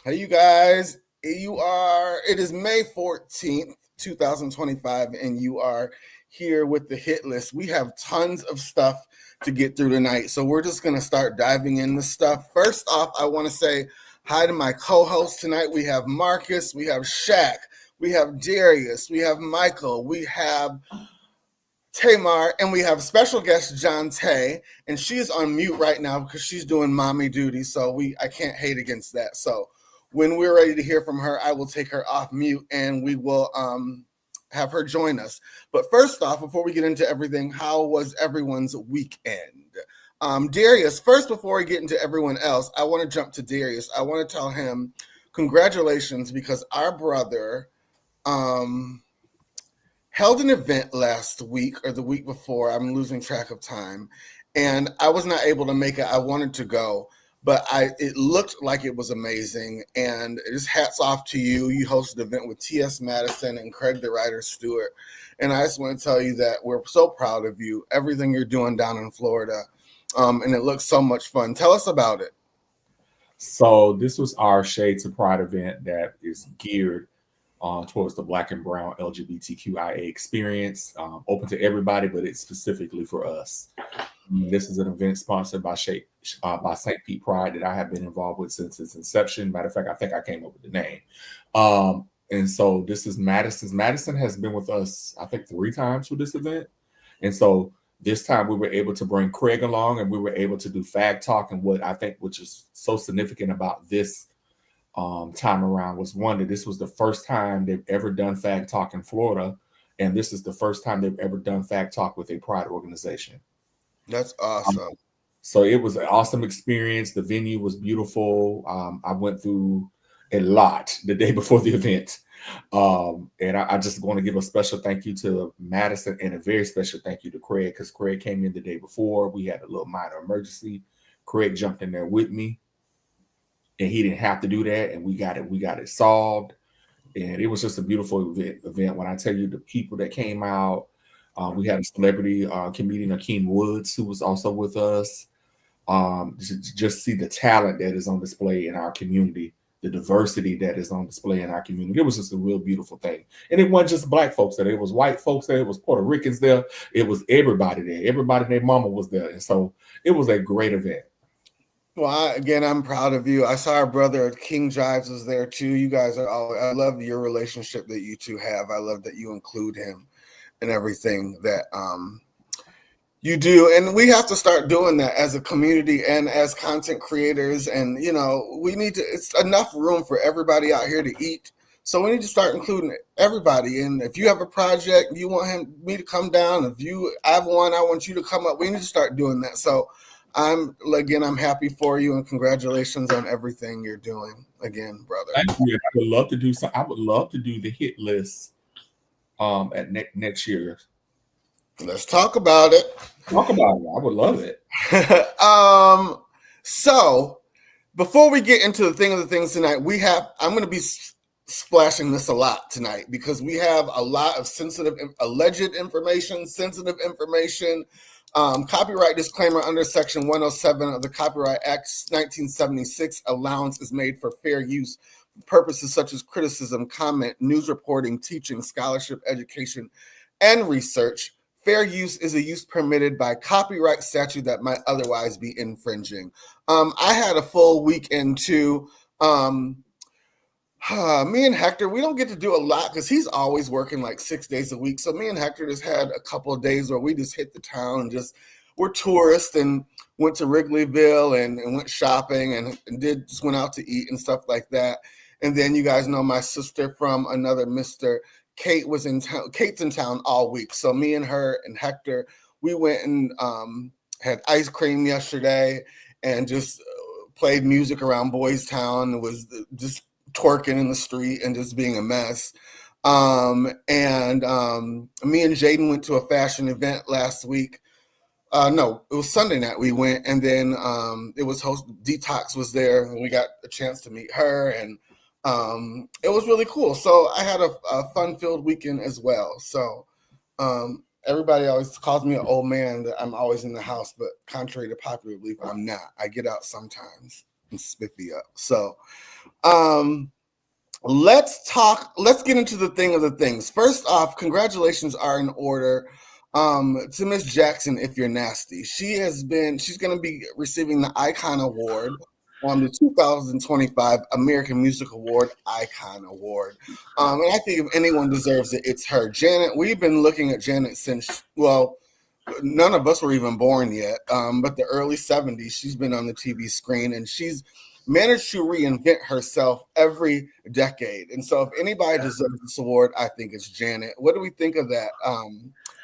Hey, you guys. It is May 14th, 2025, and you are here with the hit list. We have tons of stuff to get through tonight, so we're just going to start diving into stuff. First off, I want to say hi to my co hosts tonight. We have Marcus, we have Shaq, we have Darius, we have Michael, we have Tamar, and we have special guest John Tay, and she's on mute right now because she's doing mommy duty. So I can't hate against that. So when we're ready to hear from her, I will take her off mute and we will have her join us. But first off, before we get into everything, how was everyone's weekend? Darius, first, before we get into everyone else, I want to jump to Darius. I want to tell him congratulations because our brother held an event last week or the week before. I'm losing track of time. And I was not able to make it. I wanted to go, but it looked like it was amazing. And just hats off to you. You hosted an event with T.S. Madison and Craig the Writer Stewart. And I just want to tell you that we're so proud of you, everything you're doing down in Florida. And it looks so much fun. Tell us about it. So this was our Shades of Pride event that is geared towards the Black and Brown LGBTQIA experience, open to everybody, but it's specifically for us. This is an event sponsored by St. Pete Pride that I have been involved with since its inception. Matter of fact, I think I came up with the name. And so this is Madison's. Madison has been with us, I think, 3 times for this event. And so this time we were able to bring Craig along and we were able to do fag talk. And what I think, which is so significant about this time around, was one, that this was the first time they've ever done fag talk in Florida, and this is the first time they've ever done fag talk with a pride organization. That's awesome. So it was an awesome experience. The venue was beautiful. I went through a lot the day before the event, and I just want to give a special thank you to Madison and a very special thank you to Craig, because Craig came in the day before. We had a little minor emergency. Craig jumped in there with me, and he didn't have to do that, and we got it solved. And it was just a beautiful event. When I tell you the people that came out, we had a celebrity comedian, Akeem Woods, who was also with us. Just see the talent that is on display in our community, the diversity that is on display in our community. It was just a real beautiful thing. And it wasn't just Black folks there. It was white folks there. It was Puerto Ricans there. It was everybody there. Everybody and their mama was there. And so it was a great event. Well, I'm proud of you. I saw our brother King Jives was there too. You guys are all, I love your relationship that you two have. I love that you include him in everything that you do. And we have to start doing that as a community and as content creators. And, we need to, it's enough room for everybody out here to eat. So we need to start including everybody. And if you have a project, you want me to come down. If I have one, I want you to come up. We need to start doing that. So I'm happy for you, and congratulations on everything you're doing again, brother. Thank you. I would love to do I would love to do the hit list at next year. Let's talk about it. Talk about it. I would love it. So before we get into the things tonight, I'm going to be splashing this a lot tonight because we have a lot of alleged information, sensitive information. Copyright disclaimer: under Section 107 of the Copyright Act 1976, allowance is made for fair use for purposes such as criticism, comment, news reporting, teaching, scholarship, education, and research. Fair use is a use permitted by copyright statute that might otherwise be infringing. I had a full weekend too. Me and Hector, we don't get to do a lot because he's always working like 6 days a week. So me and Hector just had a couple of days where we just hit the town and we're tourists and went to Wrigleyville and went shopping and just went out to eat and stuff like that. And then you guys know my sister from another Mr. Kate was in town. Kate's in town all week. So me and her and Hector, we went and had ice cream yesterday and just played music around Boys Town. It was just twerking in the street and just being a mess. Me and Jaden went to a fashion event last week. No, it was Sunday night we went, and then it was Detox was there, and we got a chance to meet her, and it was really cool. So I had a fun-filled weekend as well. So everybody always calls me an old man, that I'm always in the house, but contrary to popular belief, I'm not. I get out sometimes. and spiffy up. So let's get into the thing of the things. First off, congratulations are in order to Miss Jackson, If You're Nasty. She's going to be receiving the Icon Award, the 2025 American Music Award Icon Award. And I think if anyone deserves it, it's her. Janet, we've been looking at Janet since, well, none of us were even born yet, but the early 70s, she's been on the TV screen, and she's managed to reinvent herself every decade. And so if anybody deserves this award, I think it's Janet. What do we think of that,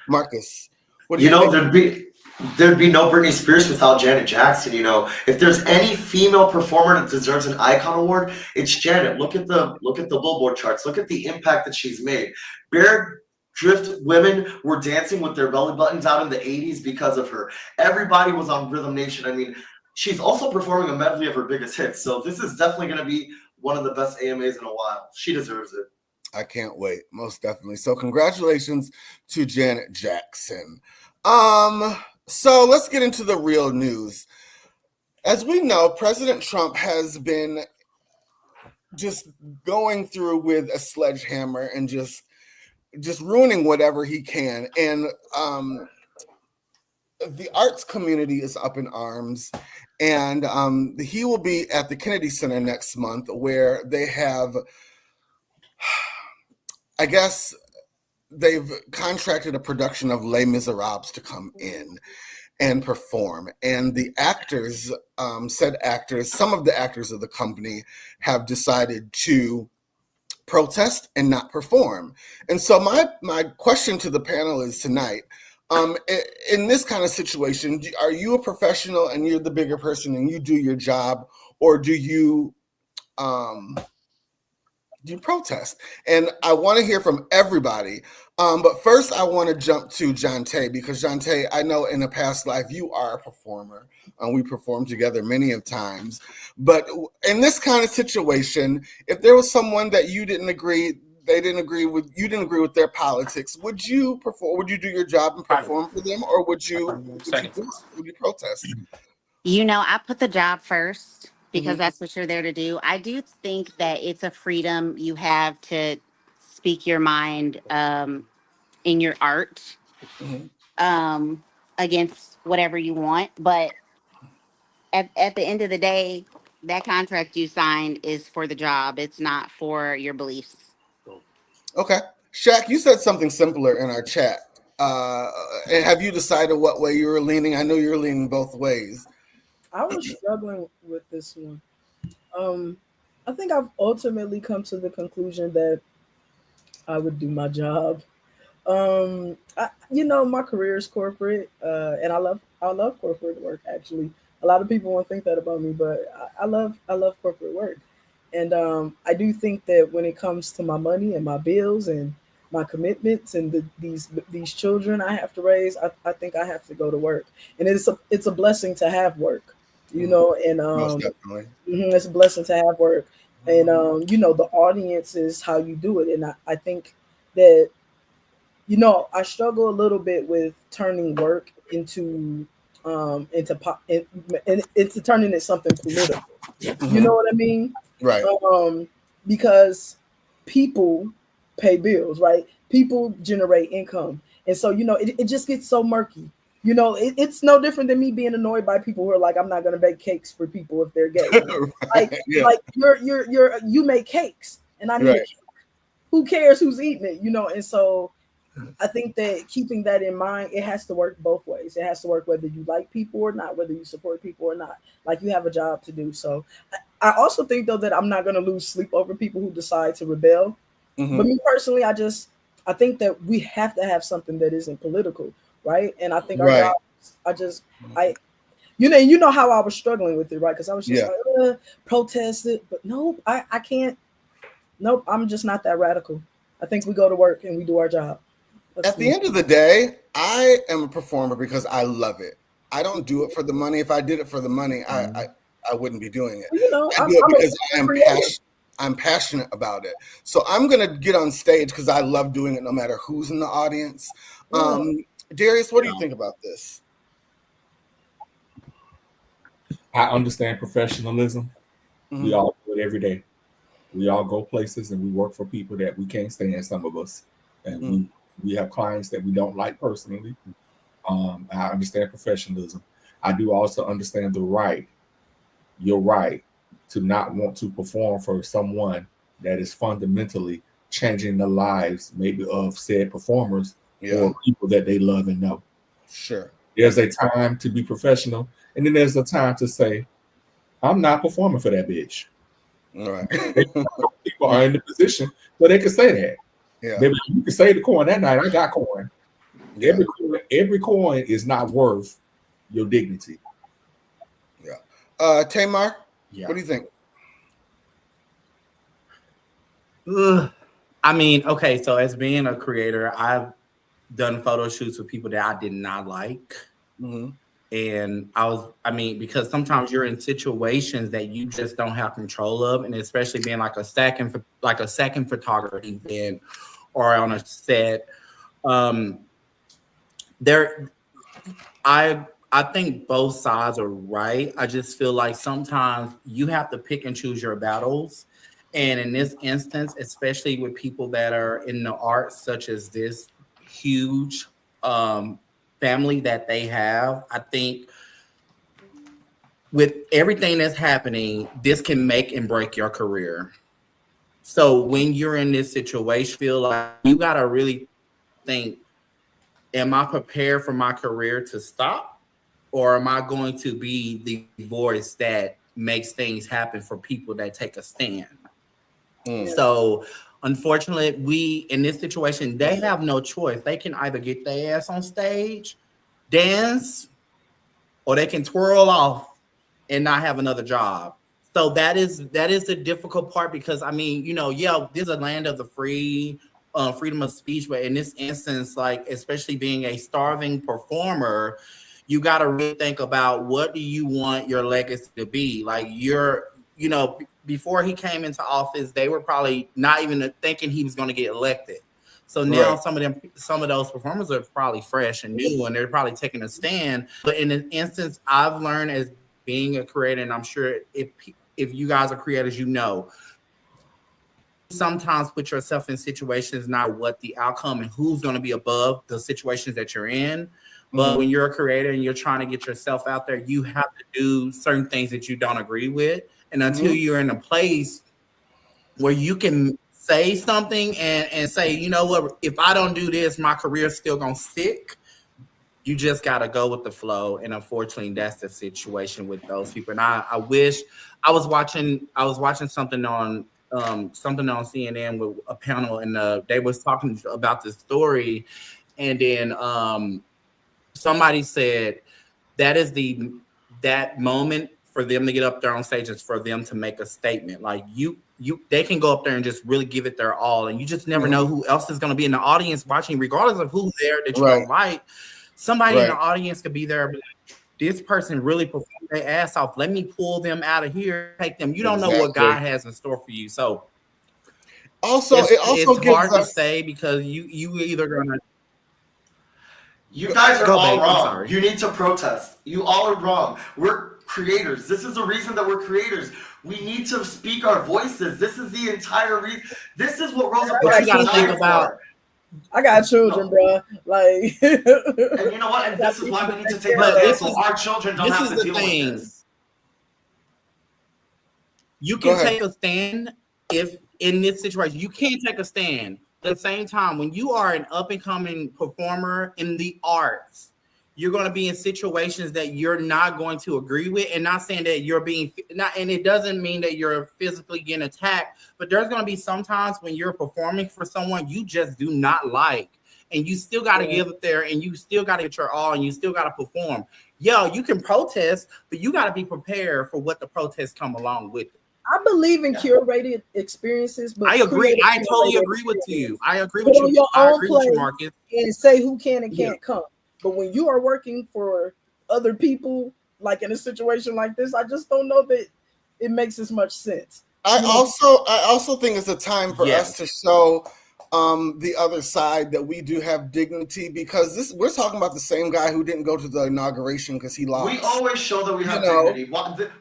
Marcus? What do you think? There'd be no Britney Spears without Janet Jackson. If there's any female performer that deserves an Icon Award, it's Janet. Look at the Billboard charts. Look at the impact that she's made. Bare Drift women were dancing with their belly buttons out in the 80s because of her. Everybody was on Rhythm Nation. I mean, she's also performing a medley of her biggest hits. So this is definitely going to be one of the best AMAs in a while. She deserves it. I can't wait. Most definitely. So congratulations to Janet Jackson. So let's get into the real news. As we know, President Trump has been just going through with a sledgehammer and just ruining whatever he can. And the arts community is up in arms. And he will be at the Kennedy Center next month, where they have, I guess, they've contracted a production of Les Miserables to come in and perform. And the actors, some of the actors of the company have decided to protest and not perform. And so my question to the panel is tonight, in this kind of situation, are you a professional and you're the bigger person and you do your job, or do you protest? And I want to hear from everybody. But first, I want to jump to Jonte, because Jonte, I know in a past life you are a performer, and we performed together many of times. But in this kind of situation, if there was someone that you didn't agree with their politics, would you perform? Would you do your job and perform for them, or would you protest? I put the job first, because that's what you're there to do. I do think that it's a freedom you have to speak your mind in your art against whatever you want. But at the end of the day, that contract you signed is for the job. It's not for your beliefs. Okay. Shaq, you said something simpler in our chat. And have you decided what way you were leaning? I know you're leaning both ways. I was struggling with this one. I think I've ultimately come to the conclusion that I would do my job. My career is corporate, and I love corporate work. Actually, a lot of people won't think that about me, but I love corporate work. And I do think that when it comes to my money and my bills and my commitments and these children I have to raise, I think I have to go to work. And it's a blessing to have work, and Most definitely. it's a blessing to have work. And the audience is how you do it. And I think that I struggle a little bit with turning work into turning it something political. You know what I mean? Right. Because people pay bills, right? People generate income. And so, it just gets so murky. It's no different than me being annoyed by people who are like, I'm not going to bake cakes for people if they're gay. Like you make cakes and I need a cake. Who cares who's eating it? And so I think that keeping that in mind, it has to work both ways. It has to work whether you like people or not, whether you support people or not. Like, you have a job to do. So I also think, though, that I'm not going to lose sleep over people who decide to rebel. But me personally, I think that we have to have something that isn't political, right? And I think our jobs, you know how I was struggling with it, right? Because I was just protest it. But nope, I can't. Nope, I'm just not that radical. I think we go to work and we do our job. At the end of the day, I am a performer because I love it. I don't do it for the money. If I did it for the money, I wouldn't be doing it. I do it because I'm passionate about it. So I'm going to get on stage because I love doing it no matter who's in the audience. Darius, what do you think about this? I understand professionalism. We Mhm. all do it every day. We all go places and we work for people that we can't stand, some of us. And we have clients that we don't like personally. I understand professionalism. I do also understand your right to not want to perform for someone that is fundamentally changing the lives maybe of said performers Yeah, or people that they love and know. sure. There's a time to be professional, and then there's a time to say, I'm not performing for that bitch. All right. People are in the position where they can say that. Yeah, Maybe you can say the coin that night, I got coin. yeah, Every coin is not worth your dignity. yeah. Tamar, Yeah. what do you think? I mean, okay, so as being a creator, I've done photo shoots with people that I did not like. Mm-hmm. And I mean, because sometimes you're in situations that you just don't have control of, and especially being like a second photographer event or on a set. There, I think both sides are right. I just feel like sometimes you have to pick and choose your battles. And in this instance, especially with people that are in the arts, such as this huge family that they have, I think with everything that's happening, this can make and break your career. So when you're in this situation, feel like you got to really think, am I prepared for my career to stop? Or am I going to be the voice that makes things happen for people that take a stand? So unfortunately, we in this situation, they have no choice. They can either get their ass on stage, dance, or they can twirl off and not have another job. So that is the difficult part, because I mean, yeah, this is a land of the free, freedom of speech, but in this instance, like especially being a starving performer, you got to really think about what do you want your legacy to be. Like before he came into office, they were probably not even thinking he was going to get elected. So now some of those performers are probably fresh and new, and they're probably taking a stand. But in an instance, I've learned as being a creator, and I'm sure if you guys are creators, sometimes put yourself in situations not what the outcome and who's going to be above the situations that you're in. But when you're a creator and you're trying to get yourself out there, you have to do certain things that you don't agree with. And until you're in a place where you can say something and say, you know what, if I don't do this, my career's still going to stick. You just got to go with the flow. And unfortunately, that's the situation with those people. And I wish I was watching something on CNN with a panel, and they was talking about this story. And then somebody said that moment for them to get up there on stage is for them to make a statement. Like they can go up there and just really give it their all. And you just never know who else is going to be in the audience watching, regardless of who's there that you don't like. Somebody in the audience could be there. This person really performed their ass off. Let me pull them out of here, take them. You don't know what God has in store for you. So it's hard to say, because you either gonna. You guys are all wrong. You need to protest. You all are wrong. We're creators. This is the reason that we're creators. We need to speak our voices. This is the entire reason. This is what Rosa Parks is think about. I got children, bro. Like, and you know what? And this is why we need to take the stand so our children don't have to deal with this. You can take a stand if in this situation. You can't take a stand. At the same time, when you are an up-and-coming performer in the arts, you're going to be in situations that you're not going to agree with, and not saying that you're being not, and it doesn't mean that you're physically getting attacked, but there's going to be sometimes when you're performing for someone you just do not like, and you still got to give it there, and you still got to get your all, and you still got to perform. Yo, you can protest, but you got to be prepared for what the protests come along with it. I believe in curated experiences, but I agree. I totally agree with you. I agree with you. I agree with you, Marcus. And say who can and can't come. But when you are working for other people, like in a situation like this, I just don't know that it makes as much sense. I also think it's a time for us to show the other side that we do have dignity, because we're talking about the same guy who didn't go to the inauguration because he lost. We always show that we have dignity.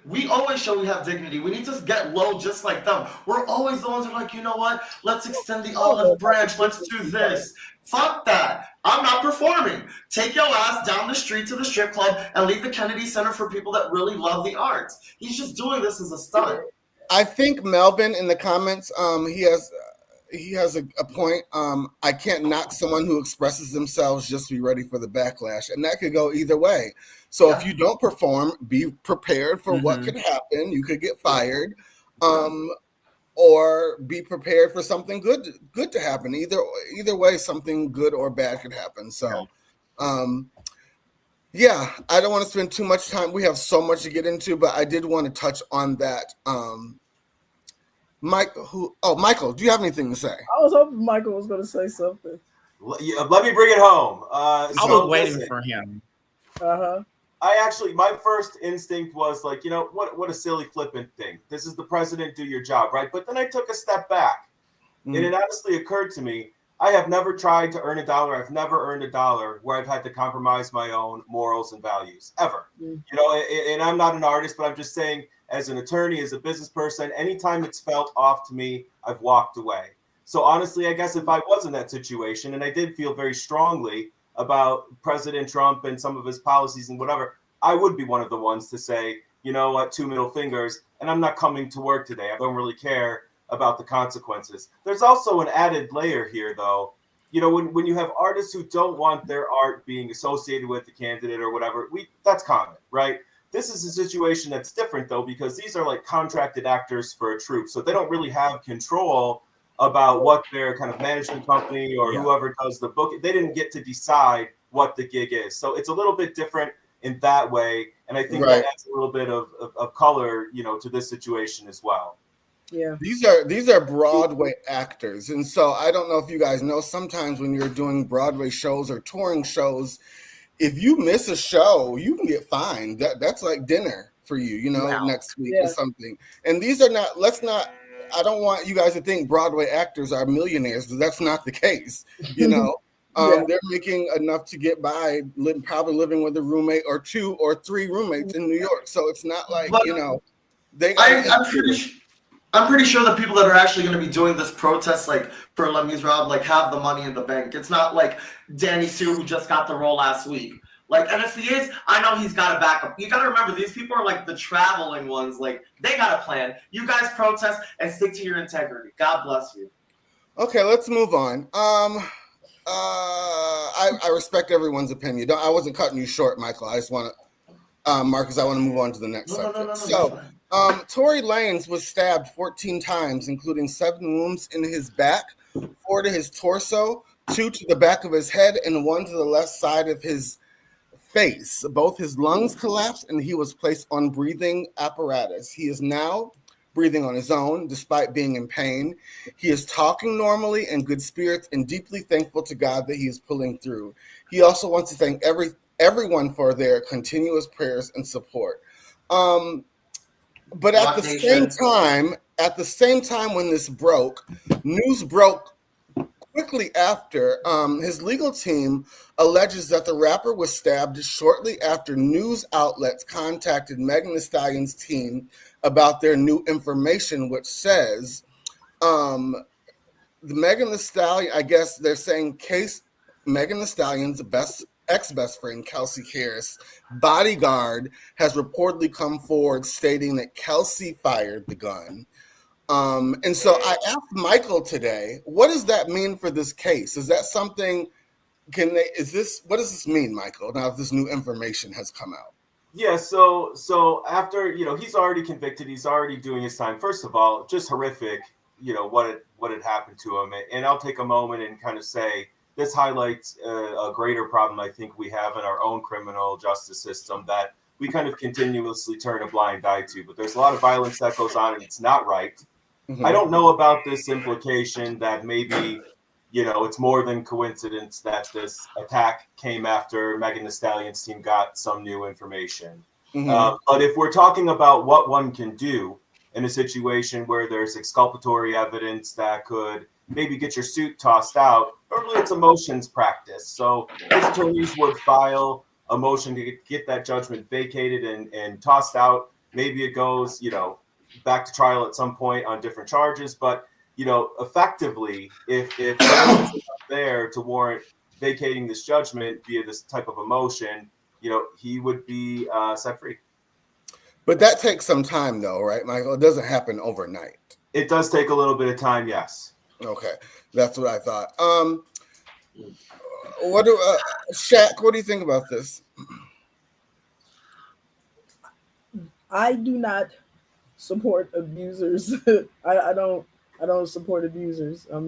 We always show we have dignity. We need to get low just like them. We're always the ones who are like, you know what? Let's extend the olive branch. Let's do this. Fuck that. I'm not performing. Take your ass down the street to the strip club and leave the Kennedy Center for people that really love the arts. He's just doing this as a stunt. I think Melvin in the comments, he has a point. I can't knock someone who expresses themselves, just be ready for the backlash. And that could go either way. So if you don't perform, be prepared for what could happen. You could get fired, or be prepared for something good to happen. Either way, something good or bad could happen. So yeah, I don't want to spend too much time. We have so much to get into, but I did want to touch on that. Michael, do you have anything to say? I was hoping Michael was going to say something. Let me bring it home. I was waiting for him. My first instinct was like, what a silly flippant thing. This is the president, do your job, right? But then I took a step back, and it honestly occurred to me, I have never tried to earn a dollar. I've never earned a dollar where I've had to compromise my own morals and values, ever. And I'm not an artist, but I'm just saying, as an attorney, as a business person, anytime it's felt off to me, I've walked away. So honestly, I guess if I was in that situation, and I did feel very strongly about President Trump and some of his policies and whatever, I would be one of the ones to say, you know what, 2 middle fingers, and I'm not coming to work today. I don't really care about the consequences. There's also an added layer here, though. When you have artists who don't want their art being associated with the candidate or whatever, that's common, right? This is a situation that's different, though, because these are like contracted actors for a troupe. So they don't really have control about what their kind of management company or whoever does the book. They didn't get to decide what the gig is. So it's a little bit different in that way. And I think that adds a little bit of color, to this situation as well. Yeah. These are Broadway actors. And so I don't know if you guys know, sometimes when you're doing Broadway shows or touring shows, if you miss a show, you can get fined. That's like dinner for you, next week or something. And these are not, I don't want you guys to think Broadway actors are millionaires, because that's not the case. They're making enough to get by, probably living with a roommate or 2 or 3 roommates in New York. So it's not like, I'm pretty sure the people that are actually going to be doing this protest, like for Les Miserables, like have the money in the bank. It's not like Danny Sue, who just got the role last week. Like, and if he is, I know he's got a backup. You got to remember, these people are like the traveling ones. Like, they got a plan. You guys protest and stick to your integrity. God bless you. Okay, let's move on. I respect everyone's opinion. I wasn't cutting you short, Michael. I just want to, Marcus, I want to move on to the next subject. So, Tory Lanez was stabbed 14 times, including 7 wounds in his back, 4 to his torso, 2 to the back of his head, and 1 to the left side of his face. Both his lungs collapsed, and he was placed on breathing apparatus. He is now breathing on his own, despite being in pain. He is talking normally, in good spirits, and deeply thankful to God that he is pulling through. He also wants to thank everyone for their continuous prayers and support. But at the same time when this broke, news broke quickly after. His legal team alleges that the rapper was stabbed shortly after news outlets contacted Megan Thee Stallion's team about their new information, which says the Megan Thee Stallion, I guess they're saying Megan Thee Stallion's ex-best friend, Kelsey Harris' bodyguard, has reportedly come forward stating that Kelsey fired the gun. And so I asked Michael today, what does that mean for this case? Is that something, what does this mean, Michael, now that this new information has come out? Yeah, so after, he's already convicted, he's already doing his time. First of all, just horrific, what had happened to him. And I'll take a moment and kind of say, this highlights a greater problem I think we have in our own criminal justice system that we kind of continuously turn a blind eye to. But there's a lot of violence that goes on, and it's not right. Mm-hmm. I don't know about this implication that maybe, it's more than coincidence that this attack came after Megan Thee Stallion's team got some new information. Mm-hmm. But if we're talking about what one can do, in a situation where there's exculpatory evidence that could maybe get your suit tossed out. Normally it's a motions practice. So his attorneys would file a motion to get that judgment vacated and tossed out. Maybe it goes, back to trial at some point on different charges. But, effectively, if evidence is not there to warrant vacating this judgment via this type of a motion, he would be set free. But that takes some time, though, right, Michael? It doesn't happen overnight. It does take a little bit of time, yes. Okay, that's what I thought. Shaq, what do you think about this? I do not support abusers. I don't support abusers. Does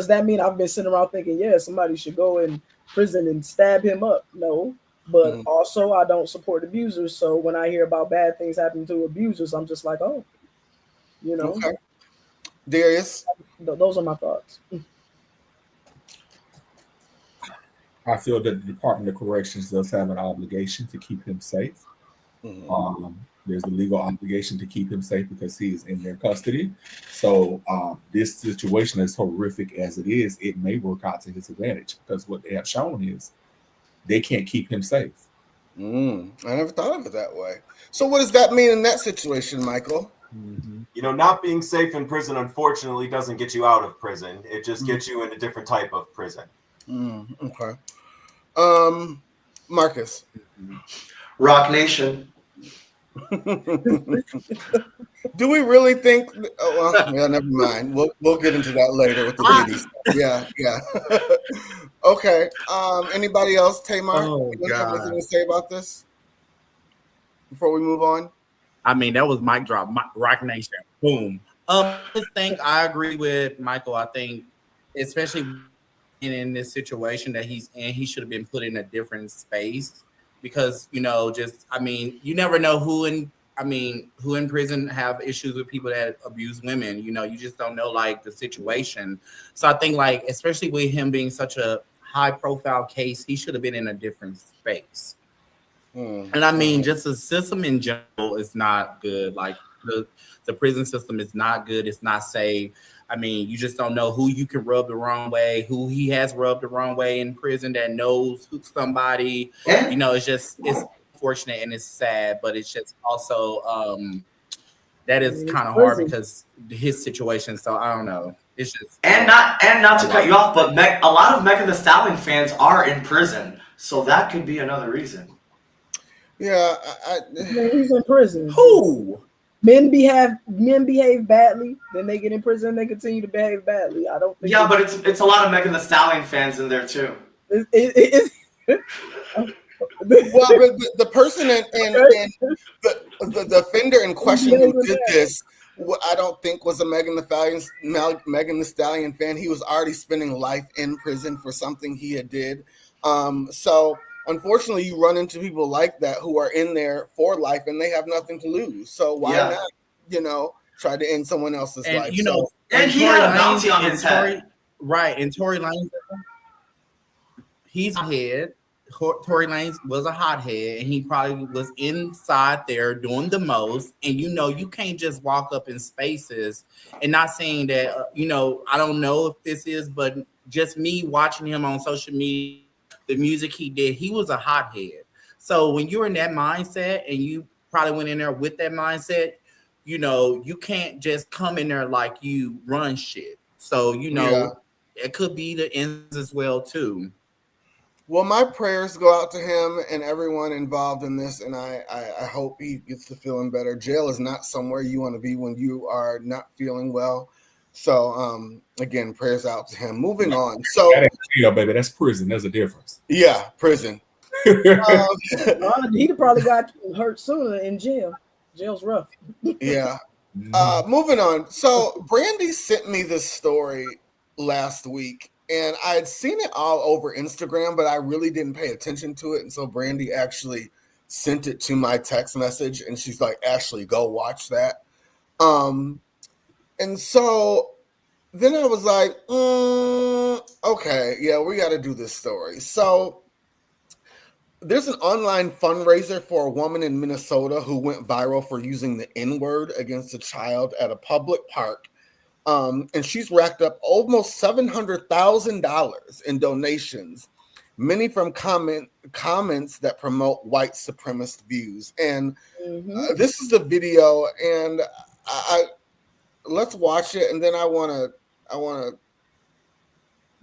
that mean I've been sitting around thinking, yeah, somebody should go in prison and stab him up? No. But also, I don't support abusers. So when I hear about bad things happening to abusers, I'm just like, oh, Okay. Darius? Those are my thoughts. I feel that the Department of Corrections does have an obligation to keep him safe. There's a legal obligation to keep him safe because he is in their custody. So this situation, as horrific as it is, it may work out to his advantage because what they have shown is they can't keep him safe. I never thought of it that way. So what does that mean in that situation, Michael? Not being safe in prison, unfortunately, doesn't get you out of prison. It just gets you in a different type of prison. Okay. Marcus. Rock Nation. Do we really think? Never mind. We'll get into that later with the Diddy stuff. Yeah. Okay. Anybody else? Tamar, you have anything to say about this before we move on? I mean, that was mic drop. Rock Nation. Boom. I think I agree with Michael. I think, especially in this situation that he's in, he should have been put in a different space because, you never know who in prison have issues with people that abuse women. You just don't know the situation. So I think especially with him being such a high profile case, he should have been in a different space. And just the system in general is not good. The prison system is not good. It's not safe. You just don't know who you can rub the wrong way, who he has rubbed the wrong way in prison that knows who somebody. It's unfortunate and it's sad, but it's just also that is kind of hard because his situation. So I don't know. It's just and not to cut you off, but a lot of Megan Thee Stallion fans are in prison, so that could be another reason. Yeah, he's in prison. Who? Men behave badly, then they get in prison and they continue to behave badly. I don't think. Yeah, but it's a lot of Megan Thee Stallion fans in there too. Well, the person and the offender in question who did this, I don't think was a Megan Thee Stallion fan. He was already spending life in prison for something he had did. So unfortunately, you run into people like that who are in there for life and they have nothing to lose. So why not, try to end someone else's life? And he had a bounty on his head. Right, and Tory Lanez, he's a head. Tory Lanez was a hothead, and he probably was inside there doing the most. And you can't just walk up in spaces and not saying that. I don't know if this is, but just me watching him on social media. The music he did, he was a hothead. So when you're in that mindset and you probably went in there with that mindset, you can't just come in there like you run shit. So, it could be the ends as well too. Well, my prayers go out to him and everyone involved in this, and I hope he gets to feeling better. Jail is not somewhere you want to be when you are not feeling well. So, again, prayers out to him. Moving on. So, that ain't jail, baby. That's prison. There's a difference. Yeah, prison. He'd probably got hurt sooner in jail. Jail's rough. Yeah. Moving on. So, Brandy sent me this story last week, and I had seen it all over Instagram, but I really didn't pay attention to it. And so, Brandy actually sent it to my text message, and she's like, "Ashleigh, go watch that." And so then I was like, okay, yeah, we got to do this story. So there's an online fundraiser for a woman in Minnesota who went viral for using the N-word against a child at a public park. And she's racked up almost $700,000 in donations, many from comments that promote white supremacist views. And this is the video, and I let's watch it, and then I want to.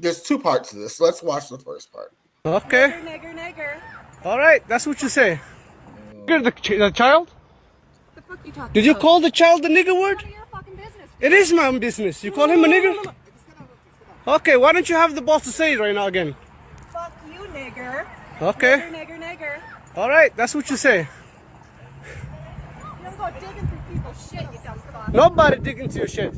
There's two parts to this. Let's watch the first part. Okay. Nigger. All right, that's what you say. The child? The fuck you talking Did you about? call the child the nigger word? None of your fucking business. It is my own business. You call him a nigger? Okay, why don't you have the balls to say it right now again? Fuck you, nigger. Okay. Nigger. All right, that's what you say. You don't go digging through people's shit, you dumb fuck. Nobody dig into your shit. A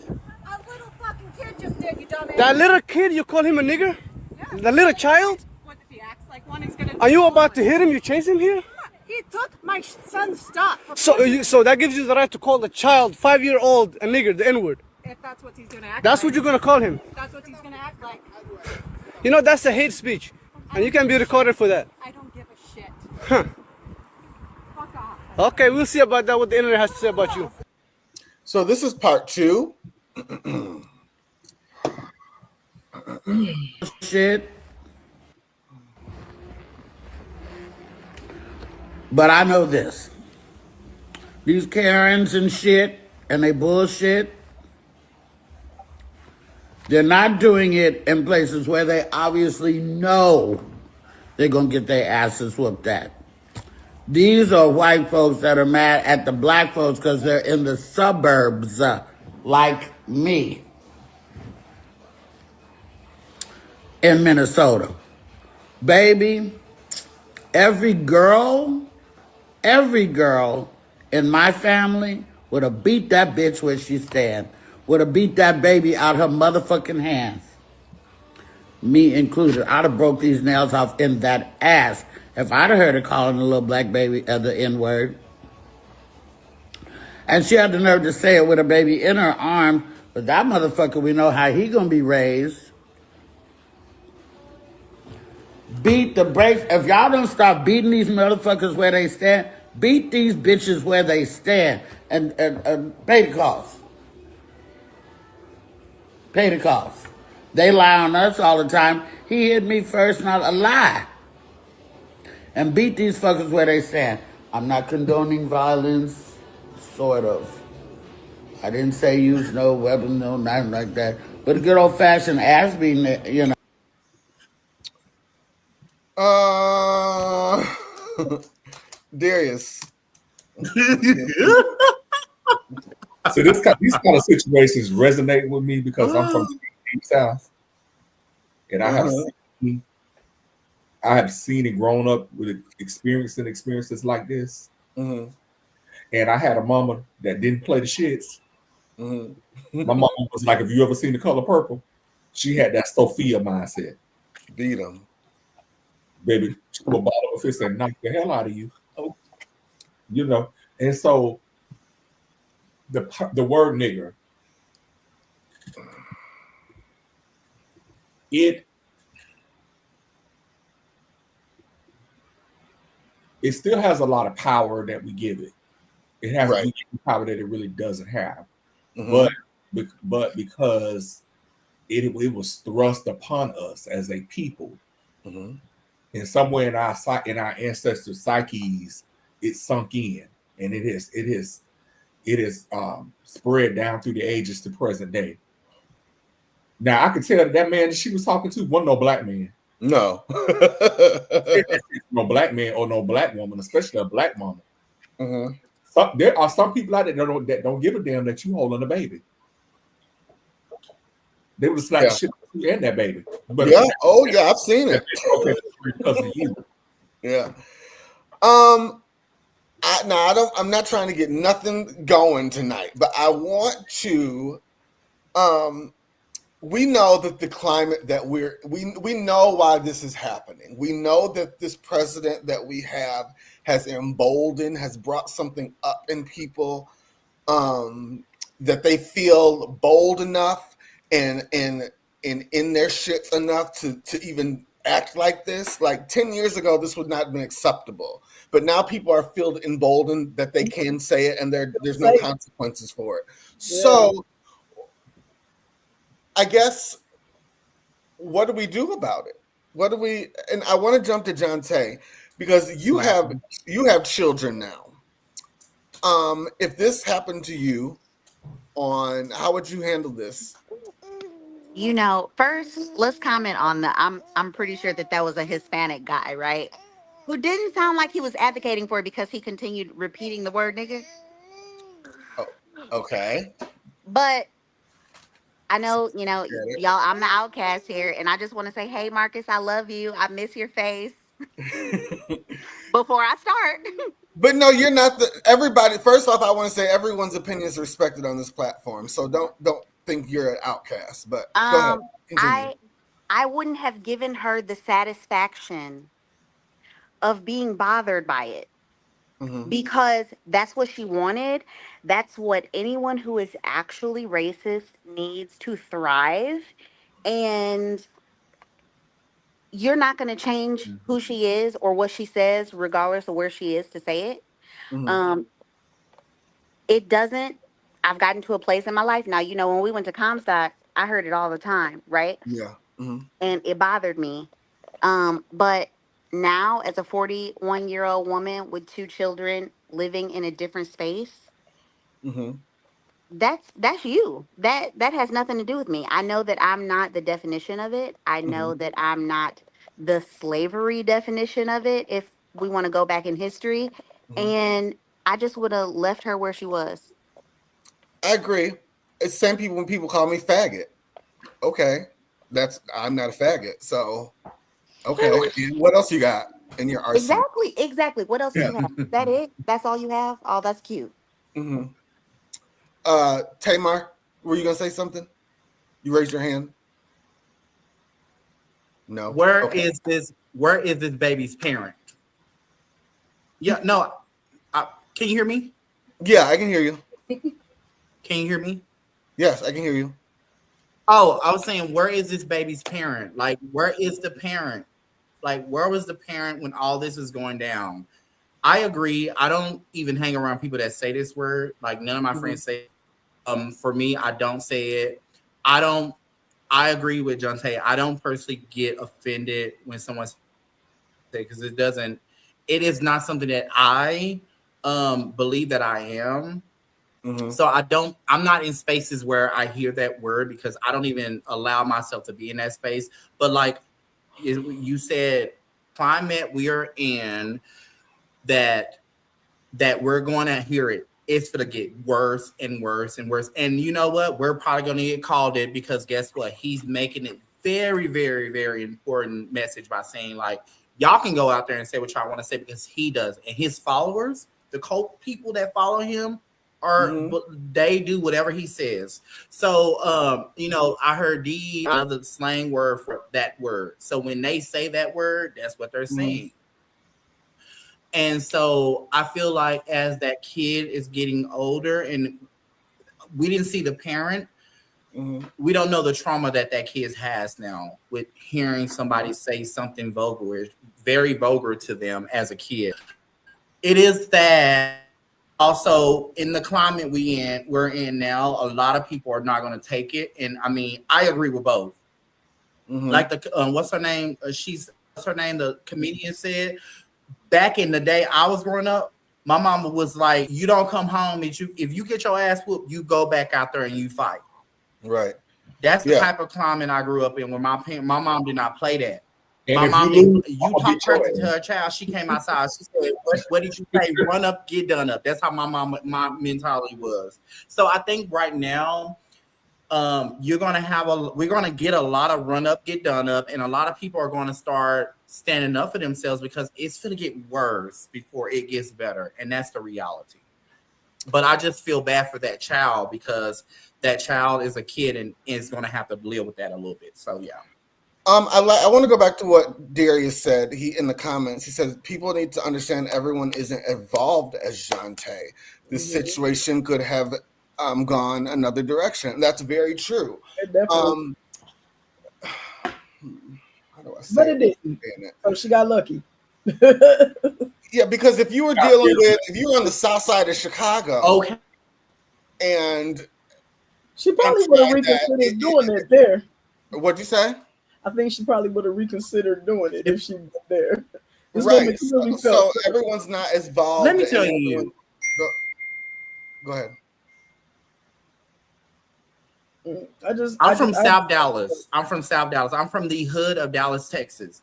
little fucking kid just did, you dumbass. That little kid, you call him a nigger? Yeah. The little child? What if he acts like one? He's gonna. Are you about to hit him? You chase him here? He took my son's stuff. So that gives you the right to call the child, 5-year-old, a nigger, the N-word. If that's what he's gonna act That's like. what you're gonna call him. That's what he's gonna act like. You know, that's a hate speech. And you can be recorded for that. I don't give a shit. Huh. Fuck off. Okay, we'll see about that, what the internet has to say about you. So this is part two. Shit. But I know this. These Karens and shit, and they bullshit, they're not doing it in places where they obviously know they're going to get their asses whooped at. These are white folks that are mad at the black folks because they're in the suburbs like me in Minnesota. Baby, every girl in my family would have beat that bitch where she stand. Would have beat that baby out her motherfucking hands. Me included. I'd have broke these nails off in that ass if I'd have heard her calling the little black baby the N-word. And she had the nerve to say it with a baby in her arm, but that motherfucker, we know how he gonna be raised. Beat the brakes. If y'all don't stop beating these motherfuckers where they stand, beat these bitches where they stand and pay the cost. Pay the cost. They lie on us all the time. He hit me first, not a lie. And beat these fuckers where they stand. I'm not condoning violence, sort of. I didn't say use no weapon, no nothing like that. But a good old fashioned ass beating, you know. Darius. So these kind of situations resonate with me because I'm from the deep South, and I have seen and grown up with experiences like this. Mm-hmm. And I had a mama that didn't play the shits. Mm-hmm. My mama was like, "Have you ever seen The Color Purple?" She had that Sophia mindset. Beat him, baby. She put a ball of a fist and knock the hell out of you. Oh, you know. And so the word nigger, it still has a lot of power that we give it. It has power that it really doesn't have. Mm-hmm. But because it was thrust upon us as a people, mm-hmm. in somewhere in our ancestors' psyches, it sunk in, and it is spread down through the ages to present day. Now I could tell that man that she was talking to wasn't no black man. No, no black man or no black woman, especially a black mama. Mm-hmm. So there are some people out there that don't give a damn that you holding a baby. They would slap the shit out of you and that baby. But yeah, I've seen it. Because of you. Yeah. I'm not trying to get nothing going tonight, but I want to. We know that the climate that we know why this is happening. We know that this president that we have has emboldened, has brought something up in people, that they feel bold enough and in their shits enough to even act like this. Like 10 years ago, this would not have been acceptable. But now people are feel emboldened that they can say it and there's no consequences for it. So I guess, what do we do about it? What do we, and I want to jump to John Tay, because you have children now. If this happened to you, how would you handle this? You know, first let's comment on I'm pretty sure that was a Hispanic guy, right? Who didn't sound like he was advocating for it because he continued repeating the word nigga. Oh, okay. But I know, y'all, I'm the outcast here, and I just want to say, hey, Marcus, I love you. I miss your face. Before I start. But no, you're not everybody. First off, I want to say everyone's opinion is respected on this platform. So don't think you're an outcast. But go ahead. Continue. I wouldn't have given her the satisfaction of being bothered by it. Because that's what she wanted. That's what anyone who is actually racist needs to thrive. And you're not going to change who she is or what she says, regardless of where she is to say it. It doesn't. I've gotten to a place in my life now, when we went to Comstock, I heard it all the time, right? Yeah. And it bothered me. But now, as a 41-year-old woman with 2 children living in a different space, that's you. That has nothing to do with me. I know that I'm not the definition of it. I know that I'm not the slavery definition of it, if we want to go back in history. And I just would have left her where she was. I agree. It's same people when people call me faggot. Okay. I'm not a faggot. So okay. What else you got in your arsenal? Exactly. What else do you have? Is that it? That's all you have? Oh, that's cute. Tamar, were you gonna say something? You raised your hand. No. Where is this baby's parent? Yeah, no. Can you hear me? Yeah, I can hear you. Can you hear me? Yes, I can hear you. Oh, I was saying, where is this baby's parent? Like, where is the parent? Like, where was the parent when all this is going down? I agree. I don't even hang around people that say this word. Like, none of my friends say it. For me, I don't say it. I agree with John Tay. I don't personally get offended when someone says it, because it is not something that I believe that I am. So I'm not in spaces where I hear that word, because I don't even allow myself to be in that space. But like you said, climate we are in, that we're going to hear it. It's going to get worse and worse and worse. And you know what? We're probably going to get called it, because guess what? He's making it very, very, very important message by saying, like, y'all can go out there and say what y'all want to say, because he does. And his followers, the cult people that follow him, they do whatever he says. So, I heard the slang word for that word. So when they say that word, that's what they're saying. And so I feel like as that kid is getting older, and we didn't see the parent, we don't know the trauma that kid has now with hearing somebody say something vulgar, very vulgar to them as a kid. It is that. Also, in the climate we're in now, a lot of people are not going to take it. And I mean, I agree with both. Like what's her name? What's her name? The comedian said, back in the day I was growing up, my mama was like, you don't come home, if you get your ass whooped, you go back out there and you fight. Right. That's the type of climate I grew up in, where my mom did not play that. And my mom you talked crazy to her child. She came outside. She said, what did you say? Run up, get done up. That's how my mentality was. So I think right now, we're gonna get a lot of run up, get done up, and a lot of people are going to start standing up for themselves, because it's going to get worse before it gets better, and that's the reality. But I just feel bad for that child, because that child is a kid and is going to have to live with that a little bit. So yeah. I want to go back to what Darius said. In the comments, he says people need to understand everyone isn't evolved as John Tay. This situation could have gone another direction. That's very true. Definitely. how do I say But it didn't. So she got lucky. Yeah, because if you were if you were on the south side of Chicago, Okay. and she probably would have reconsidered doing it there. What'd you say? I think she probably would have reconsidered doing it if she was there. This Right. woman So everyone's not as involved. Let me tell you. Go ahead. I'm from South Dallas. I'm from South Dallas. I'm from the hood of Dallas, Texas.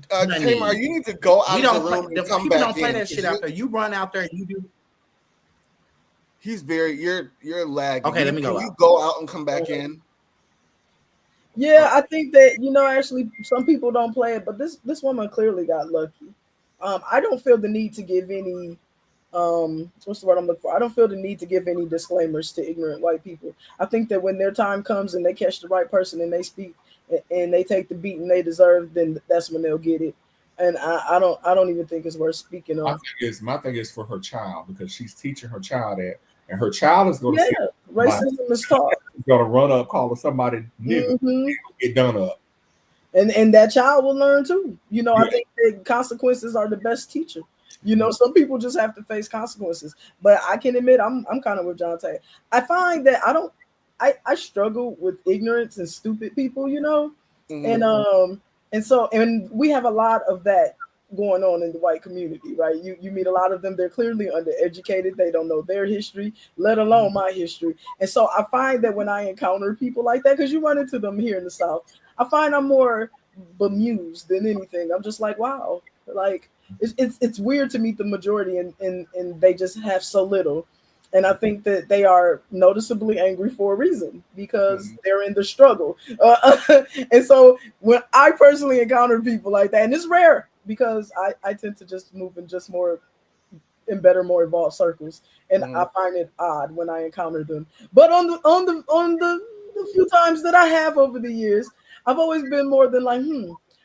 Tamar, you need to go out of the room and come people back don't play in, that shit out there. You run out there and you do. You're lagging. Okay, let me go Can out. you go out and come back in? Yeah, I think that actually some people don't play it, but this woman clearly got lucky. I don't feel the need to give any what's the word I'm looking for? I don't feel the need to give any disclaimers to ignorant white people. I think that when their time comes and they catch the right person and they speak and they take the beating they deserve, then that's when they'll get it. And I don't even think it's worth speaking on. My thing is for her child, because she's teaching her child that, and her child is going to see racism is taught. She's going to run up, call somebody nigga, and get done up. And that child will learn too. I think that consequences are the best teacher. Some people just have to face consequences. But I can admit I'm kind of with John Tay. I find that I struggle with ignorance and stupid people, and we have a lot of that going on in the white community, right? You meet a lot of them, they're clearly undereducated, they don't know their history, let alone my history. And so I find that when I encounter people like that, because you run into them here in the South, I find I'm more bemused than anything. I'm just like, wow, like it's weird to meet the majority and they just have so little. And I think that they are noticeably angry for a reason, because they're in the struggle. And so when I personally encounter people like that, and it's rare because I tend to just move in just more more evolved circles, and I find it odd when I encounter them. But on the few times that I have over the years, I've always been more than like,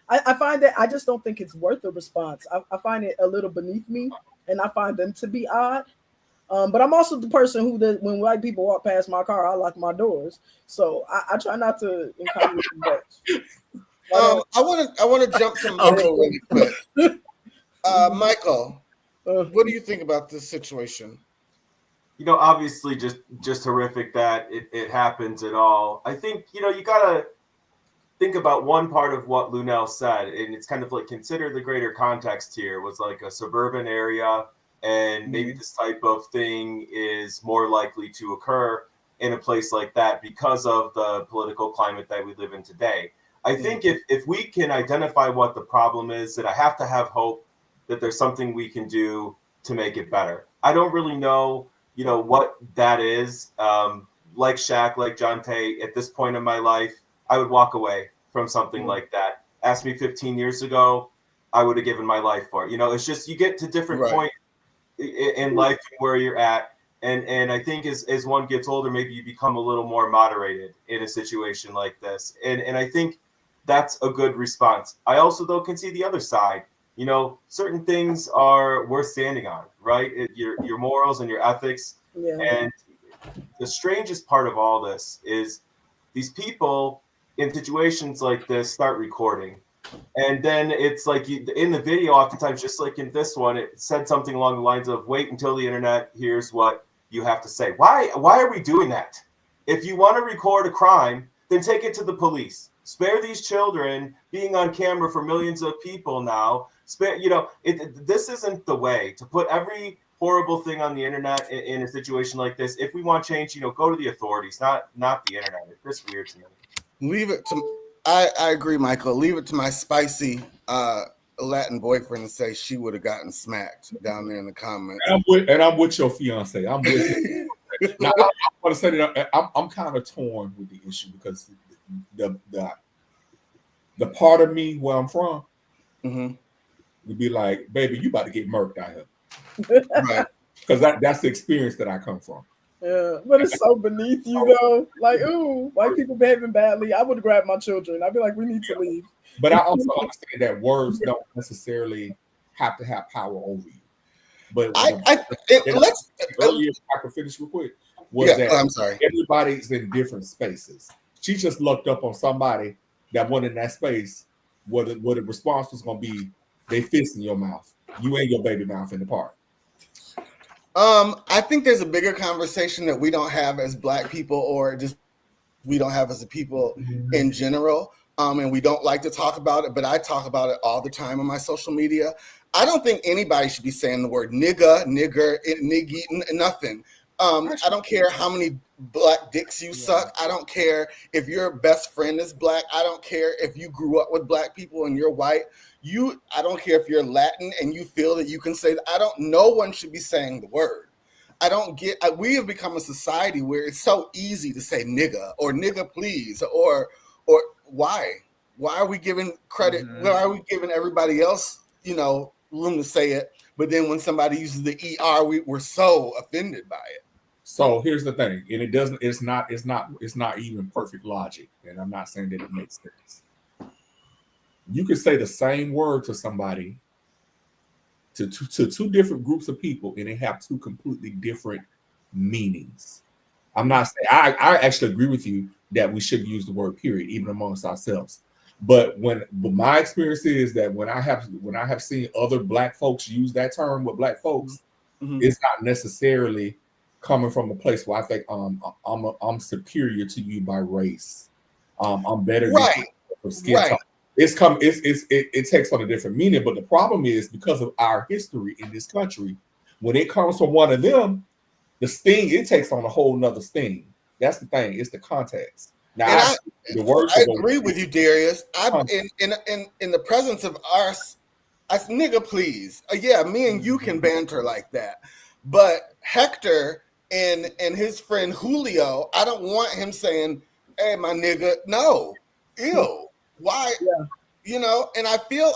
I find that I just don't think it's worth a response. I find it a little beneath me, and I find them to be odd. But I'm also the person who when white people walk past my car, I lock my doors. So I try not to encounter too much. I want to jump to Michael really quick. Michael, what do you think about this situation? Obviously just horrific that it happens at all. I think, you gotta think about one part of what Lunel said, and it's kind of like consider the greater context here was like a suburban area, and maybe this type of thing is more likely to occur in a place like that because of the political climate that we live in today. I think if we can identify what the problem is, that I have to have hope that there's something we can do to make it better. I don't really know, what that is. Like Shaq, like John Tay, at this point in my life, I would walk away from something like that. Ask me 15 years ago, I would have given my life for it. It's just you get to different points in life where you're at. And I think as one gets older, maybe you become a little more moderated in a situation like this. And I think that's a good response. I also, though, can see the other side. Certain things are worth standing on, right? Your morals and your ethics. Yeah. And the strangest part of all this is these people in situations like this start recording. And then it's like in the video, oftentimes, just like in this one, it said something along the lines of, wait until the internet hears what you have to say. Why are we doing that? If you want to record a crime, then take it to the police. Spare these children being on camera for millions of people now. This isn't the way to put every horrible thing on the internet in a situation like this. If we want change, go to the authorities, not the internet. It's just weird to me. Leave it to I agree, Michael. Leave it to my spicy Latin boyfriend to say she would have gotten smacked down there in the comments. And I'm with your fiance. I'm with you. Now, I want to say that I'm kind of torn with the issue because the part of me where I'm from would be like, baby, you about to get murked out here. Right. Because that's the experience that I come from. Yeah, but it's so beneath you though. Like, ooh, white people behaving badly. I would grab my children. I'd be like, we need to leave. But I also understand that words don't necessarily have to have power over you. But earlier, I can finish real quick. I'm sorry. Everybody's in different spaces. She just looked up on somebody that went in that space what the response was gonna be. They fist in your mouth. You ain't your baby mouth in the park. I think there's a bigger conversation that we don't have as Black people, or just we don't have as a people in general. And we don't like to talk about it, but I talk about it all the time on my social media. I don't think anybody should be saying the word nigga, nigger, niggy, nothing. I don't care how many Black dicks you suck. I don't care if your best friend is Black. I don't care if you grew up with Black people and you're white. I don't care if you're Latin and you feel that you can say that. no one should be saying the word. I don't get, we have become a society where it's so easy to say nigga or nigga please, or why are we giving credit? Why are we giving everybody else, room to say it? But then when somebody uses the ER, we're so offended by it. So here's the thing, and it's not even perfect logic, and I'm not saying that it makes sense. You could say the same word to somebody, to two different groups of people, and they have two completely different meanings. I'm not saying I actually agree with you that we should use the word period even amongst ourselves. But my experience is that when I have seen other Black folks use that term with Black folks, it's not necessarily coming from a place where I think I'm superior to you by race. I'm better than you for skin tone. It takes on a different meaning, but the problem is because of our history in this country, when it comes from one of them, the sting, it takes on a whole nother sting. That's the thing. It's the context. Now, I agree with you, Darius. In the presence of us, nigga, please. Yeah, me and you can banter like that. But Hector and his friend Julio, I don't want him saying, hey, my nigga. No. Ew. Why? Yeah. And I feel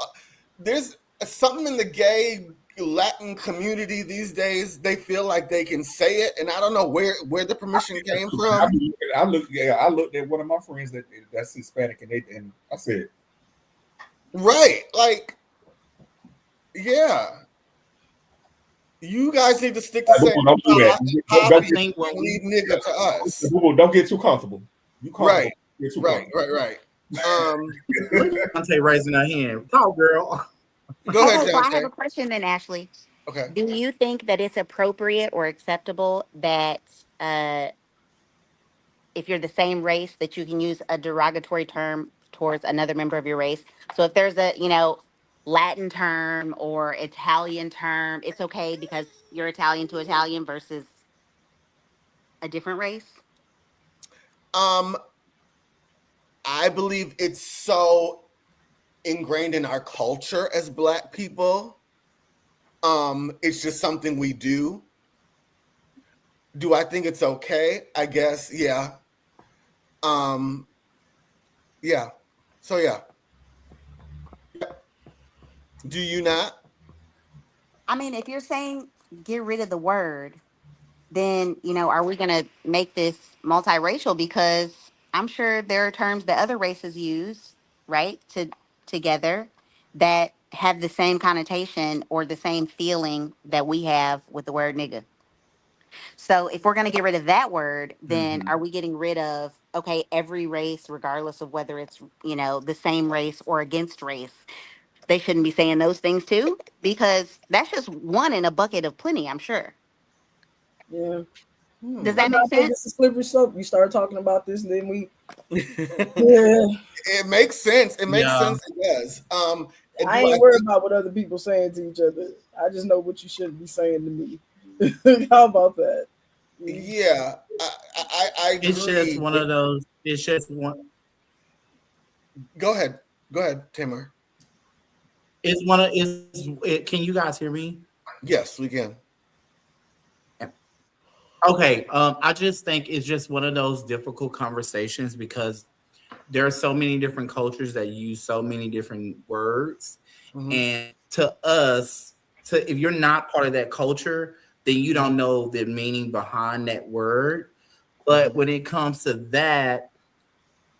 there's something in the gay Latin community these days. They feel like they can say it, and I don't know where the permission came from. I looked at one of my friends that's Hispanic, and I said, right, like, yeah, you guys need to stick to saying don't do that. Leave nigga to us. Don't get too comfortable. Right. Right. Dante raising her hand. Talk, girl. Go ahead, so I have a question then, Ashleigh. Okay. Do you think that it's appropriate or acceptable that if you're the same race, that you can use a derogatory term towards another member of your race? So if there's a, Latin term or Italian term, it's okay because you're Italian to Italian versus a different race? I believe it's so ingrained in our culture as Black people. It's just something we do. Do I think it's okay? I guess, yeah. Yeah. So yeah. Do you not? I mean, if you're saying get rid of the word, then, are we going to make this multiracial? Because I'm sure there are terms that other races use, right, together that have the same connotation or the same feeling that we have with the word nigga. So if we're going to get rid of that word, then are we getting rid of, okay, every race, regardless of whether it's, the same race or against race, they shouldn't be saying those things too? Because that's just one in a bucket of plenty, I'm sure. Yeah. Does that make sense? This is slippery slope. You start talking about this, and then we. It makes sense. It makes sense. It does. I ain't worried about what other people saying to each other. I just know what you shouldn't be saying to me. How about that? Yeah, I agree. It's just one of those. It's just one. Go ahead, Tamer. It's one of. Can you guys hear me? Yes, we can. Okay, I just think it's just one of those difficult conversations because there are so many different cultures that use so many different words, and to us, if you're not part of that culture, then you don't know the meaning behind that word. But when it comes to that,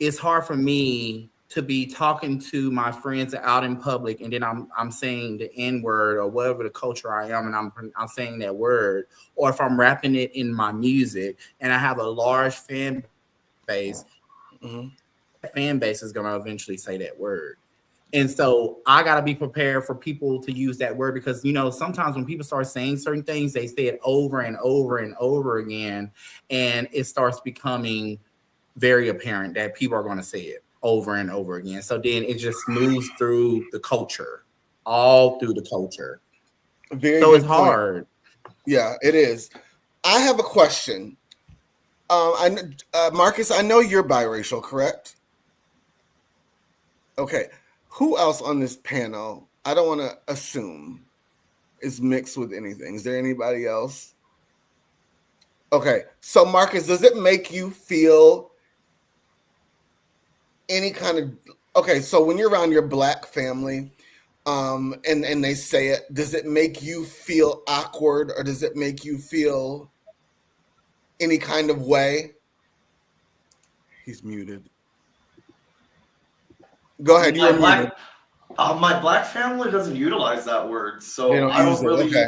it's hard for me to be talking to my friends out in public, and then I'm saying the N word or whatever the culture I am, and I'm saying that word, or if I'm rapping it in my music, and I have a large fan base, that fan base is gonna eventually say that word. And so I got to be prepared for people to use that word because, you know, sometimes when people start saying certain things, they say it over and over and over again. And it starts becoming very apparent that people are going to say it over and over again. So then it just moves through the culture, all through the culture. Very so good it's hard. Yeah, it is. I have a question. Marcus, I know you're biracial, correct? Okay. Who else on this panel, I don't want to assume, is mixed with anything? Is there anybody else? Okay. So, Marcus, does it make you feel any kind of... Okay, so when you're around your Black family, and they say it, does it make you feel awkward or does it make you feel any kind of way? He's muted. Go ahead. You're muted. My Black family doesn't utilize that word, so I don't really. Okay.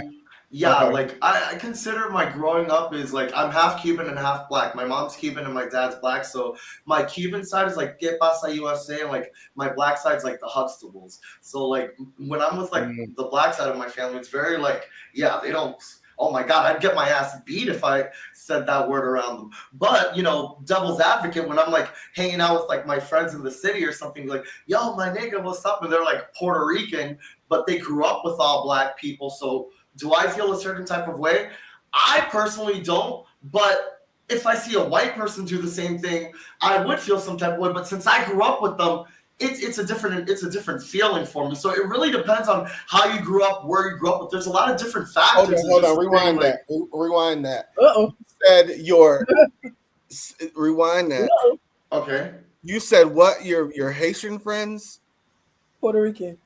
Yeah, like I consider my growing up is like I'm half Cuban and half Black. My mom's Cuban and my dad's Black, so my Cuban side is like "Que pasa USA," and like my Black side's like the Huxtables. So like when I'm with like the Black side of my family, it's very like they don't. Oh my God, I'd get my ass beat if I said that word around them. But, you know, devil's advocate, when I'm like hanging out with like my friends in the city or something, like, yo, my nigga, what's up? And they're like Puerto Rican, but they grew up with all Black people. So do I feel a certain type of way? I personally don't. But if I see a white person do the same thing, I would feel some type of way. But since I grew up with them, it's a different feeling for me. So it really depends on how you grew up, where you grew up. But there's a lot of different factors. Hold on. Rewind that. Rewind that. You said your. Rewind that. Okay. You said what? Your Haitian friends? Puerto Rican.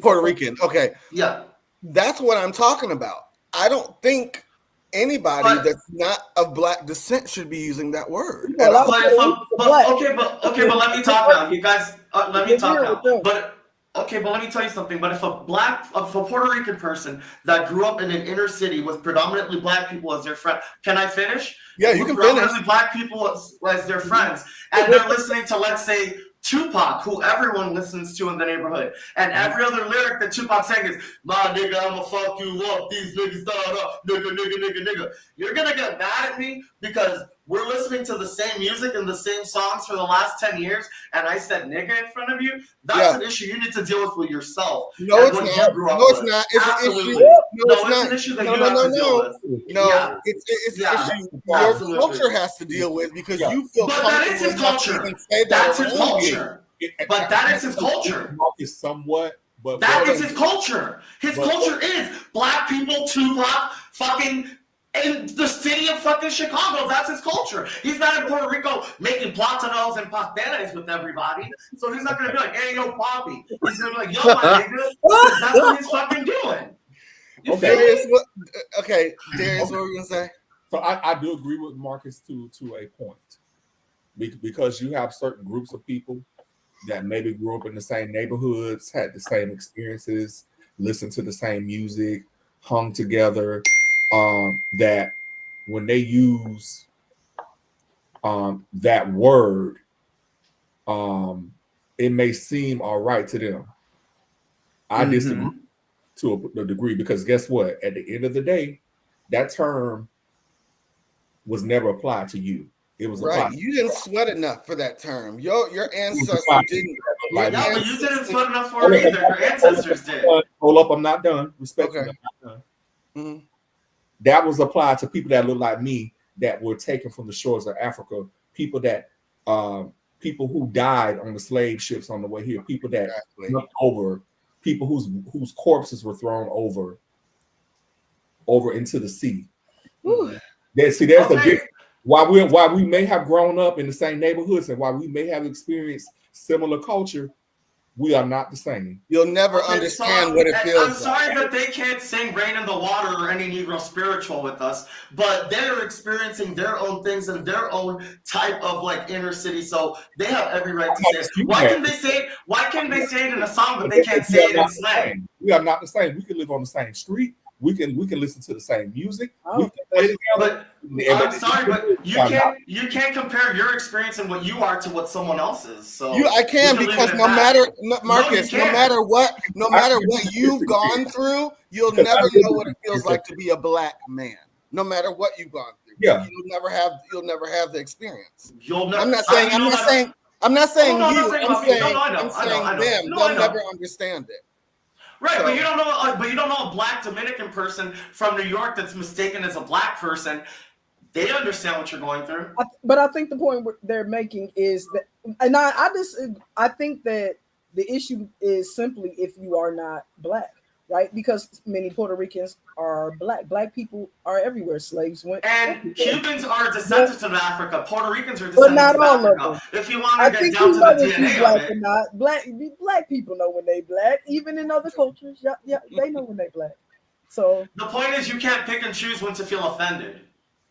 Puerto Rican. Okay. Yeah. That's what I'm talking about. I don't think anybody that's not of Black descent should be using that word. Okay, but let me talk now. You guys, let me talk now. But let me tell you something. But if a Puerto Rican person that grew up in an inner city with predominantly Black people as their friend, can I finish? Yeah, you can finish. Predominantly Black people as their friends, and they're listening to, let's say, Tupac, who everyone listens to in the neighborhood, and every other lyric that Tupac sang is "My nigga, I'ma fuck you up. These niggas nigga." You're gonna get mad at me because we're listening to the same music and the same songs for the last 10 years, and I said "nigga" in front of you. That's an issue you need to deal with yourself. No, it's not. It's not. It's an issue. No, it's not. An issue that you have to deal with. No, it's an issue your culture has to deal with because you feel comfortable. But that is his culture. That's his culture. But that is his culture. Is somewhat, but that is his culture. His culture is Black people, Tupac, fucking in the city of fucking Chicago. That's his culture. He's not in Puerto Rico making platanos and pasteles with everybody. So he's not gonna be like, "Hey, yo, Bobby." He's gonna be like, "Yo, my nigga." That's what he's fucking doing. Darius, what were you gonna say? So I do agree with Marcus to a point. Because you have certain groups of people that maybe grew up in the same neighborhoods, had the same experiences, listened to the same music, hung together, that when they use that word, it may seem all right to them. I disagree to a degree because guess what? At the end of the day, that term was never applied to you. It was right. You didn't sweat enough for that term. Your ancestors didn't. But you didn't sweat enough for it either. Your ancestors did. Hold up, I'm not done. Respectfully, I'm not done. That was applied to people that look like me that were taken from the shores of Africa. People that, people who died on the slave ships on the way here. People that jumped over. People whose corpses were thrown over into the sea. There's the difference. While we may have grown up in the same neighborhoods and while we may have experienced similar culture, we are not the same. You'll never understand what it feels like. I'm sorry that they can't sing "Rain in the Water" or any Negro spiritual with us, but they're experiencing their own things and their own type of like inner city, so they have every right to say it. Why can they say it in a song, but they can't say it in slang? We are not the same. We can live on the same street. We can listen to the same music. Oh, We can play together. But I'm sorry, but you can't compare your experience and what you are to what someone else is. So I can, because no matter Marcus, no matter what you've gone through, you'll never know what it feels like to be a black man. No matter what you've gone through, yeah, you'll never have the experience. I'm not saying you. I'm saying them. They'll never understand it. Right, so, but you don't know a black Dominican person from New York that's mistaken as a black person. They understand what you're going through. But I think the point they're making is that, and I think that the issue is simply if you are not black, right? Because many Puerto Ricans are black. Black people are everywhere. Slaves went. And everywhere. Cubans are descendants of Africa. Puerto Ricans are descendants but not of all Africa. Of them. If you want to get down to the DNA black of it. Or not. Black people know when they black. Even in other cultures, yeah, they know when they black. So the point is, you can't pick and choose when to feel offended.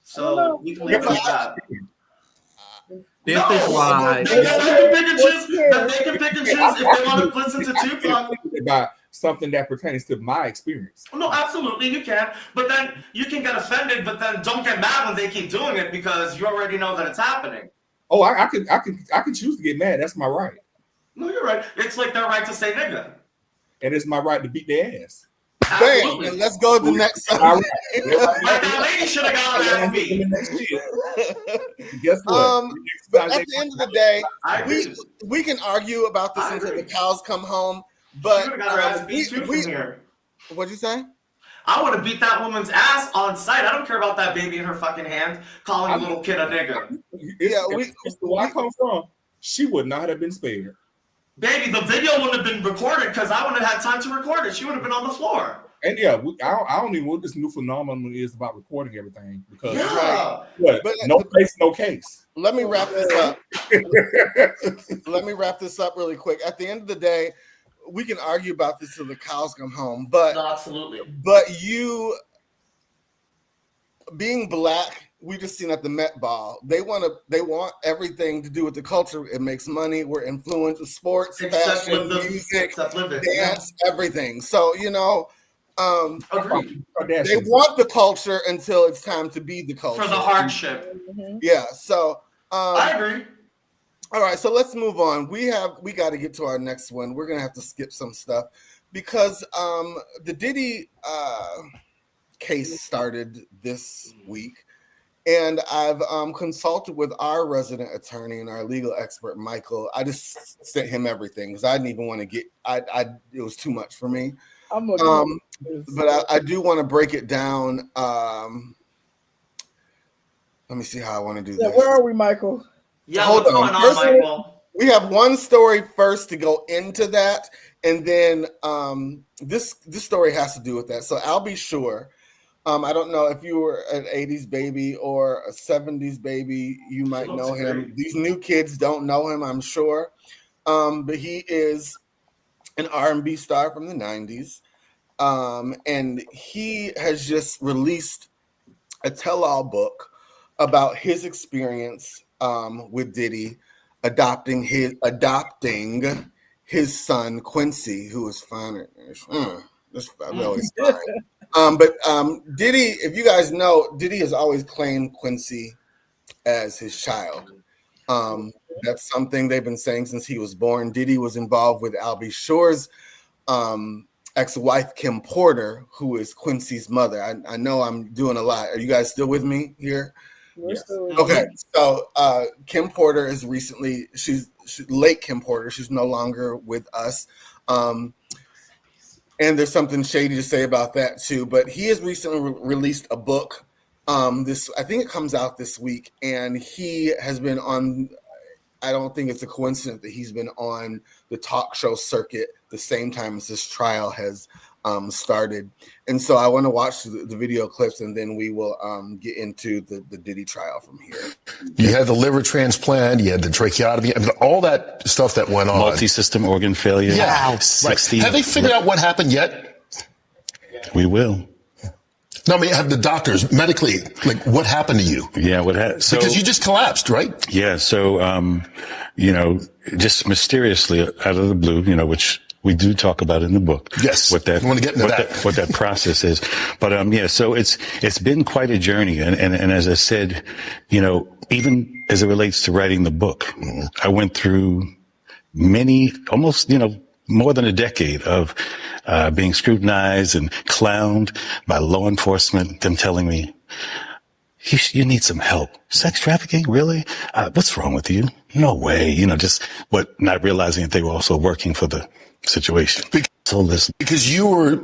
So we can leave it like that. This is why they can pick and choose if they want to listen to Tupac. About something that pertains to my experience. No, absolutely, you can. But then you can get offended, but then don't get mad when they keep doing it because you already know that it's happening. Oh, I can choose to get mad. That's my right. No, you're right. It's like their right to say nigga. And it's my right to beat their ass. Bam, and let's go to the next subject. Like that lady should have got her ass beat. Guess what? But at the end of the day, we can argue about this until the cows come home. But what'd you say? I would have beat that woman's ass on sight. I don't care about that baby in her fucking hand calling a little kid a nigga. Where I come from, she would not have been spared. Baby, the video wouldn't have been recorded because I wouldn't have had time to record it. She would have been on the floor. And yeah, I don't even know what this new phenomenon is about recording everything because no face, no case. Let me wrap this up. Really quick. At the end of the day, we can argue about this till the cows come home, but no, absolutely. But you being black, we just seen at the Met Ball. They want everything to do with the culture. It makes money. We're influenced with sports, fashion, music, dance, everything. So they want the culture until it's time to be the culture for the hardship. Yeah. So I agree. All right, so let's move on. We got to get to our next one. We're gonna have to skip some stuff because the Diddy case started this week, and I've consulted with our resident attorney and our legal expert, Michael. I just sent him everything because I didn't even want to get. It was too much for me. But I do want to break it down. Let me see how I want to do this. Where are we, Michael? Yeah, what's going on, Michael? We have one story first to go into that, and then this story has to do with that. So I'll be sure. I don't know if you were an 80s baby or a 70s baby, you might know him. Great. These new kids don't know him, I'm sure. But he is an R&B star from the 90s. And he has just released a tell-all book about his experience with Diddy adopting his son Quincy, who is fine. But Diddy, if you guys know, Diddy has always claimed Quincy as his child. That's something they've been saying since he was born. Diddy was involved with Albie Shore's ex-wife Kim Porter, who is Quincy's mother. I know I'm doing a lot. Are you guys still with me here? Yes. Okay, so Kim Porter is she's late Kim Porter. She's no longer with us. And there's something shady to say about that too. But he has recently released a book. I think it comes out this week, and he has been on. I don't think it's a coincidence that he's been on the talk show circuit the same time as this trial has started. And so I want to watch the video clips, and then we will get into the Diddy trial from here. You had the liver transplant, you had the tracheotomy, I mean, all that stuff that went on. Multi-system organ failure. Yeah, 60. Right. Have they figured out what happened yet? We will. No, I mean, have the doctors medically, like, what happened to you? Yeah, because you just collapsed, right? Yeah, so, just mysteriously out of the blue, which We do talk about it in the book. Yes. What that, I want to get into that. what that process is. But, yeah, so it's been quite a journey. And as I said, you know, even as it relates to writing the book, I went through almost, you know, more than a decade of being scrutinized and clowned by law enforcement, them telling me, you need some help. Sex trafficking? Really? What's wrong with you? No way. You know, not realizing that they were also working for the situation. So listen. Because you were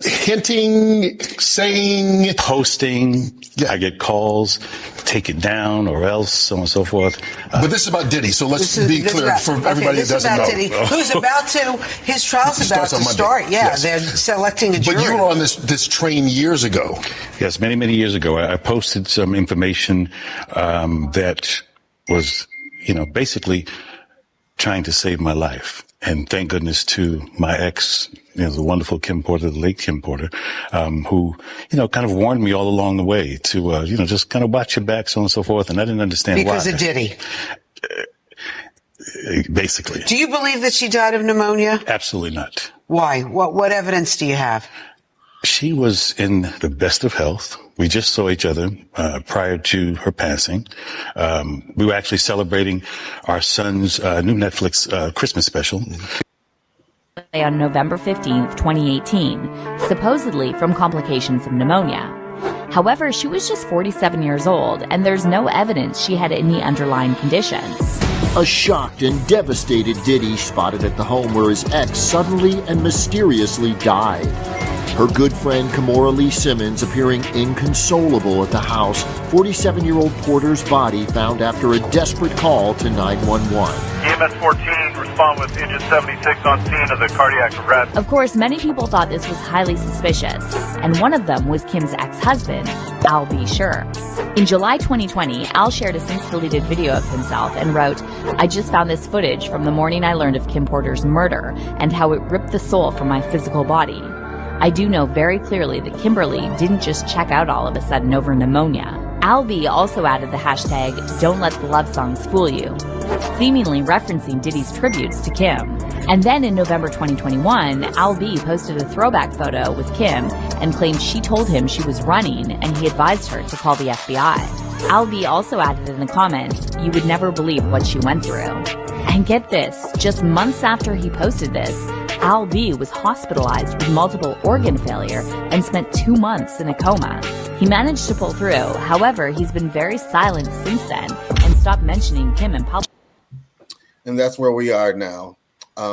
hinting, saying, posting. Yeah. I get calls, take it down or else, so on and so forth. But this is about Diddy, so let's be clear for everybody that doesn't know. Diddy, who's about to, his trial's about to start. Yeah, yes. They're selecting a jury. But you were on this train years ago. Yes, many, many years ago. I posted some information that was, you know, basically trying to save my life. And thank goodness to my ex, you know, the wonderful Kim Porter, the late Kim Porter, who, you know, kind of warned me all along the way to, you know, just kind of watch your back, so on and so forth. And I didn't understand why. Because of Diddy. Basically. Do you believe that she died of pneumonia? Absolutely not. Why? What evidence do you have? She was in the best of health. We just saw each other prior to her passing. We were actually celebrating our son's new Netflix Christmas special. On November 15th, 2018, supposedly from complications of pneumonia. However, she was just 47 years old, and there's no evidence she had any underlying conditions. A shocked and devastated Diddy spotted at the home where his ex suddenly and mysteriously died. Her good friend Kimora Lee Simmons appearing inconsolable at the house. 47-year-old Porter's body found after a desperate call to 911. EMS 14 respond with engine 76 on scene of the cardiac arrest. Of course, many people thought this was highly suspicious, and one of them was Kim's ex-husband, Al B. Sure. In July 2020, Al shared a since-deleted video of himself and wrote, "I just found this footage from the morning I learned of Kim Porter's murder and how it ripped the soul from my physical body. I do know very clearly that Kimberly didn't just check out all of a sudden over pneumonia." Al B also added the hashtag, "Don't let the love songs fool you," seemingly referencing Diddy's tributes to Kim. And then in November 2021, Al B posted a throwback photo with Kim and claimed she told him she was running and he advised her to call the FBI. Al B also added in the comments, "You would never believe what she went through." And get this, just months after he posted this, Al B was hospitalized with multiple organ failure and spent 2 months in a coma. He managed to pull through. However, he's been very silent since then and stopped mentioning Kim in public. And that's where we are now at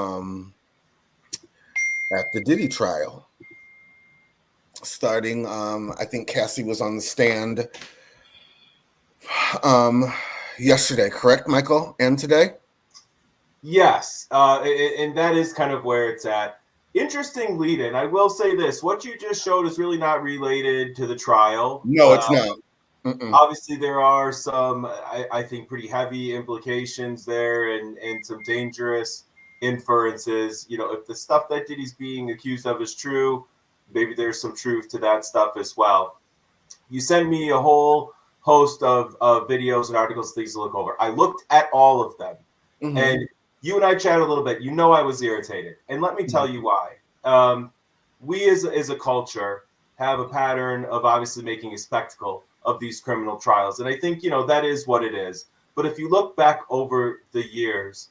the Diddy trial. Starting, I think Cassie was on the stand yesterday, correct, Michael? And today? Yes, and that is kind of where it's at. Interesting lead in. I will say this. What you just showed is really not related to the trial. No, it's not. Obviously, there are some, I think, pretty heavy implications there and some dangerous inferences. You know, if the stuff that Diddy's being accused of is true, maybe there's some truth to that stuff as well. You sent me a whole host of videos and articles, things to look over. I looked at all of them. And you and I chatted a little bit. You know I was irritated. And let me tell you why. We as a culture have a pattern of obviously making a spectacle of these criminal trials. And I think, you know, that is what it is. But if you look back over the years,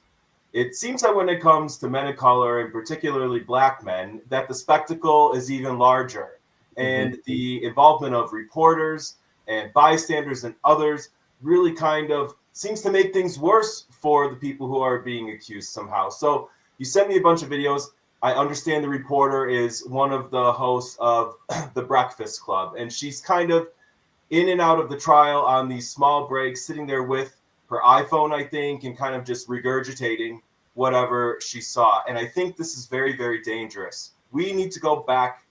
it seems like when it comes to men of color, and particularly black men, that the spectacle is even larger. And the involvement of reporters and bystanders and others really kind of seems to make things worse for the people who are being accused somehow. So you sent me a bunch of videos. I understand the reporter is one of the hosts of The Breakfast Club, and she's kind of in and out of the trial on these small breaks, sitting there with her iPhone, I think, and kind of just regurgitating whatever she saw. And I think this is very, very dangerous. We need to go back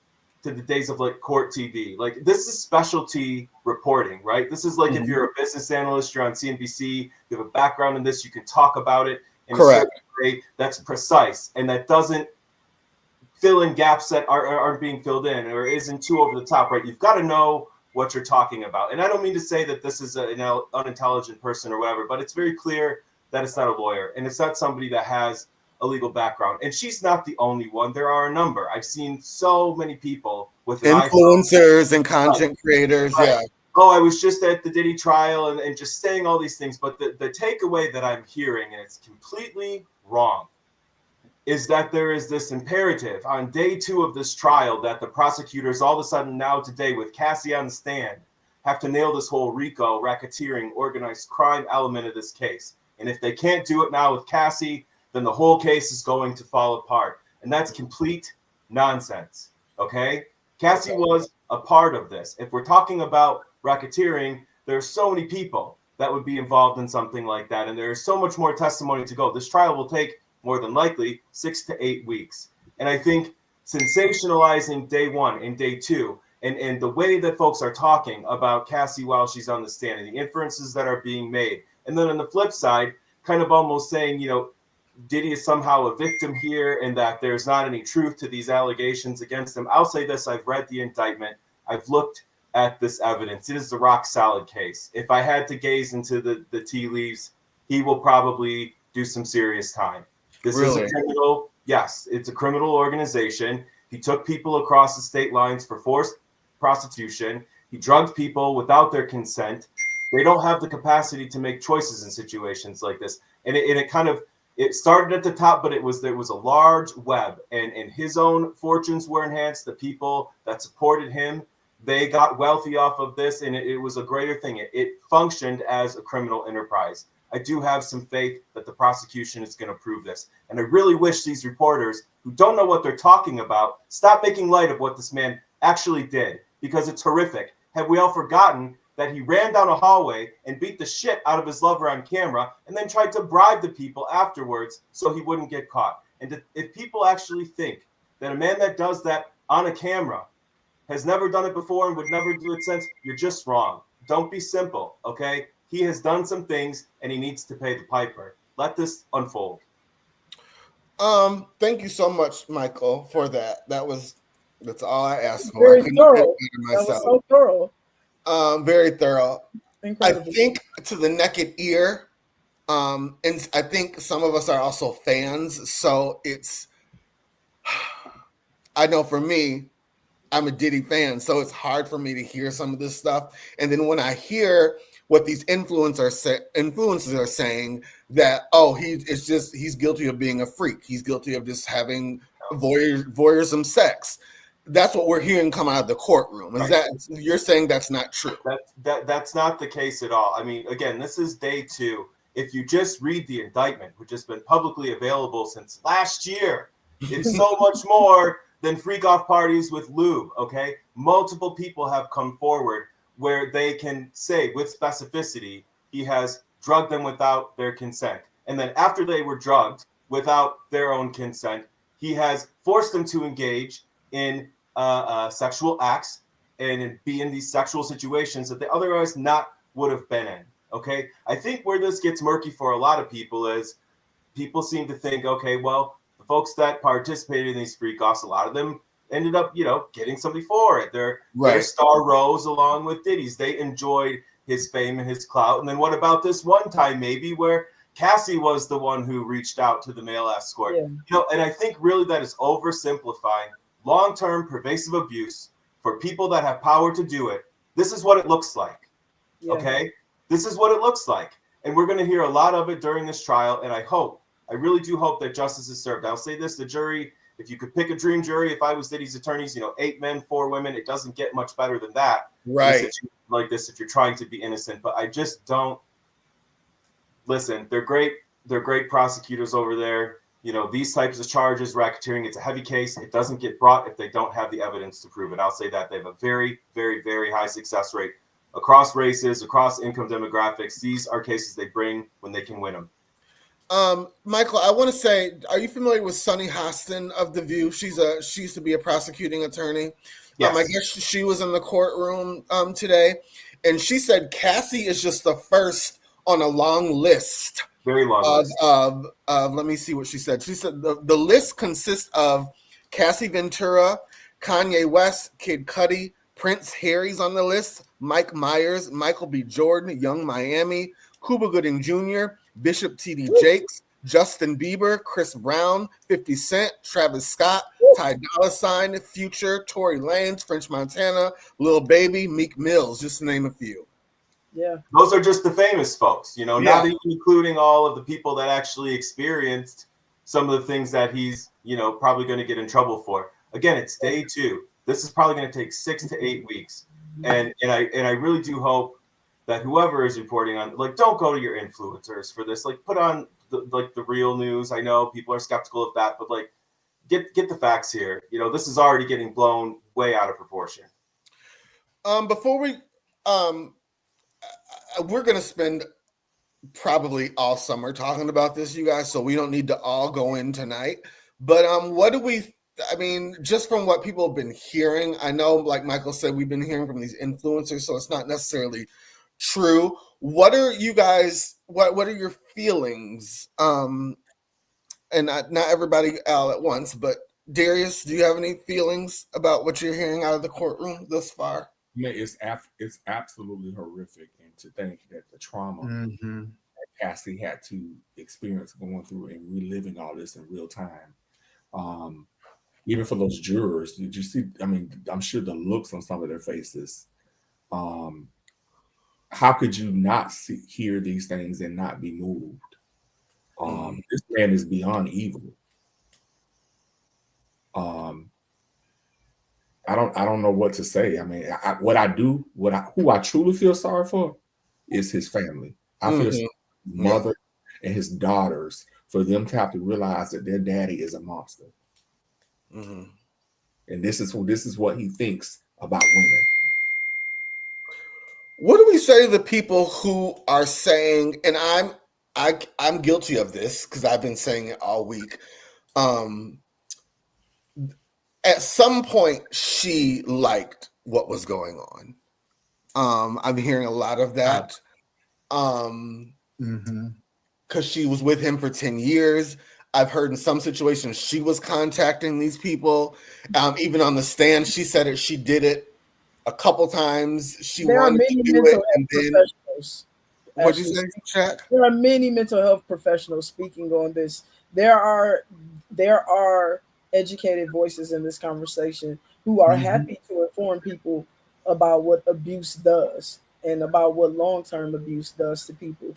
to the days of like court TV. Like, this is specialty reporting, right? This is like if you're a business analyst, you're on CNBC, you have a background in this, you can talk about it in a certain way that's precise and that doesn't fill in gaps that aren't being filled in or isn't too over the top, right? You've got to know what you're talking about. And I don't mean to say that this is an unintelligent person or whatever, but it's very clear that it's not a lawyer and it's not somebody that has a legal background. And she's not the only one. There are a number. I've seen so many people with influencers and content creators. Right. Yeah. Oh, I was just at the Diddy trial and just saying all these things. But the takeaway that I'm hearing, and it's completely wrong, is that there is this imperative on day 2 of this trial that the prosecutors all of a sudden now today with Cassie on the stand have to nail this whole RICO, racketeering, organized crime element of this case. And if they can't do it now with Cassie, then the whole case is going to fall apart. And that's complete nonsense, okay? Cassie was a part of this. If we're talking about racketeering, there's so many people that would be involved in something like that. And there's so much more testimony to go. This trial will take more than likely 6 to 8 weeks. And I think sensationalizing day 1 and day 2 and the way that folks are talking about Cassie while she's on the stand and the inferences that are being made. And then on the flip side, kind of almost saying, you know, Diddy is somehow a victim here and that there's not any truth to these allegations against him. I'll say this, I've read the indictment. I've looked at this evidence. It is the rock solid case. If I had to gaze into the tea leaves, he will probably do some serious time. This is a criminal, yes, it's a criminal organization. He took people across the state lines for forced prostitution. He drugged people without their consent. They don't have the capacity to make choices in situations like this. And it started at the top, but there was a large web, and his own fortunes were enhanced. The people that supported him, they got wealthy off of this, and it was a greater thing. It functioned as a criminal enterprise. I do have some faith that the prosecution is going to prove this. And I really wish these reporters who don't know what they're talking about stop making light of what this man actually did, because it's horrific. Have we all forgotten that he ran down a hallway and beat the shit out of his lover on camera and then tried to bribe the people afterwards so he wouldn't get caught? And if people actually think that a man that does that on a camera has never done it before and would never do it since, you're just wrong. Don't be simple, okay? He has done some things and he needs to pay the piper. Let this unfold. Thank you so much, Michael, for that. That's all I asked for. Very thorough. That was so thorough. Very thorough. Incredible. I think to the naked ear, and I think some of us are also fans. So I know for me, I'm a Diddy fan, so it's hard for me to hear some of this stuff. And then when I hear what these influencers are saying, that, oh, he's guilty of being a freak. He's guilty of just having voyeurism sex. That's what we're hearing come out of the courtroom. Is that you're saying that's not true? That's not the case at all. I mean, again, this is day 2. If you just read the indictment, which has been publicly available since last year, it's so much more than freak off parties with lube. Okay, multiple people have come forward where they can say with specificity he has drugged them without their consent, and then after they were drugged without their own consent, he has forced them to engage in sexual acts and be in these sexual situations that they otherwise not would have been in. Okay, I think where this gets murky for a lot of people is people seem to think, okay, well, the folks that participated in these freak offs, a lot of them ended up, getting somebody for it. Their star rose along with Diddy's. They enjoyed his fame and his clout. And then what about this one time maybe where Cassie was the one who reached out to the male escort? Yeah. And I think really that is oversimplifying long-term pervasive abuse for people that have power to do it. This is what it looks like. Yeah. Okay? This is what it looks like. And we're going to hear a lot of it during this trial. And I really do hope that justice is served. I'll say this, the jury, if you could pick a dream jury, if I was Diddy's attorneys, 8 men, 4 women, it doesn't get much better than that. Right. Like this, if you're trying to be innocent. But I just don't listen. They're great. They're great prosecutors over there. These types of charges, racketeering, it's a heavy case. It doesn't get brought if they don't have the evidence to prove it. I'll say that. They have a very, very, very high success rate across races, across income demographics. These are cases they bring when they can win them. Michael, I want to say, are you familiar with Sunny Hostin of The View? She used to be a prosecuting attorney. Yes. I guess she was in the courtroom today, and she said Cassie is just the first on a long list. Very long list. Let me see what she said. She said the list consists of Cassie Ventura, Kanye West, Kid Cudi, Prince Harry's on the list, Mike Myers, Michael B. Jordan, Young Miami, Cuba Gooding Jr., Bishop T.D. Jakes, Justin Bieber, Chris Brown, 50 Cent, Travis Scott, Ty Dolla $ign, Future, Tory Lanez, French Montana, Lil Baby, Meek Mills, just to name a few. Yeah. Those are just the famous folks, you know, not even including all of the people that actually experienced some of the things that he's, you know, probably going to get in trouble for. Again, it's day 2. This is probably going to take 6 to 8 weeks. And I really do hope that whoever is reporting on, like, don't go to your influencers for this. Like, put on the real news. I know people are skeptical of that, but like, get the facts here. You know, this is already getting blown way out of proportion. Before we, we're gonna spend probably all summer talking about this, you guys. So we don't need to all go in tonight. But what do we? I mean, just from what people have been hearing, I know, like Michael said, we've been hearing from these influencers, so it's not necessarily true. What are you guys? What are your feelings? And not everybody all at once, but Darius, do you have any feelings about what you're hearing out of the courtroom thus far? Yeah, it's absolutely horrific, and to think that the trauma that Cassie had to experience going through and reliving all this in real time. Even for those jurors, did you see? I mean, I'm sure the looks on some of their faces. How could you not hear these things and not be moved? This man is beyond evil. I don't know what to say. I mean, who I truly feel sorry for is his family. I feel sorry for his mother and his daughters, for them to have to realize that their daddy is a monster. And this is what he thinks about women. What do we say to the people who are saying, and I'm guilty of this because I've been saying it all week. At some point, she liked what was going on. I'm hearing a lot of that. Because she was with him for 10 years. I've heard in some situations she was contacting these people. Even on the stand, she said it. She did it a couple times. There are many mental health professionals. What'd you say, Shaq? There are many mental health professionals speaking on this. There are educated voices in this conversation who are happy to inform people about what abuse does and about what long-term abuse does to people.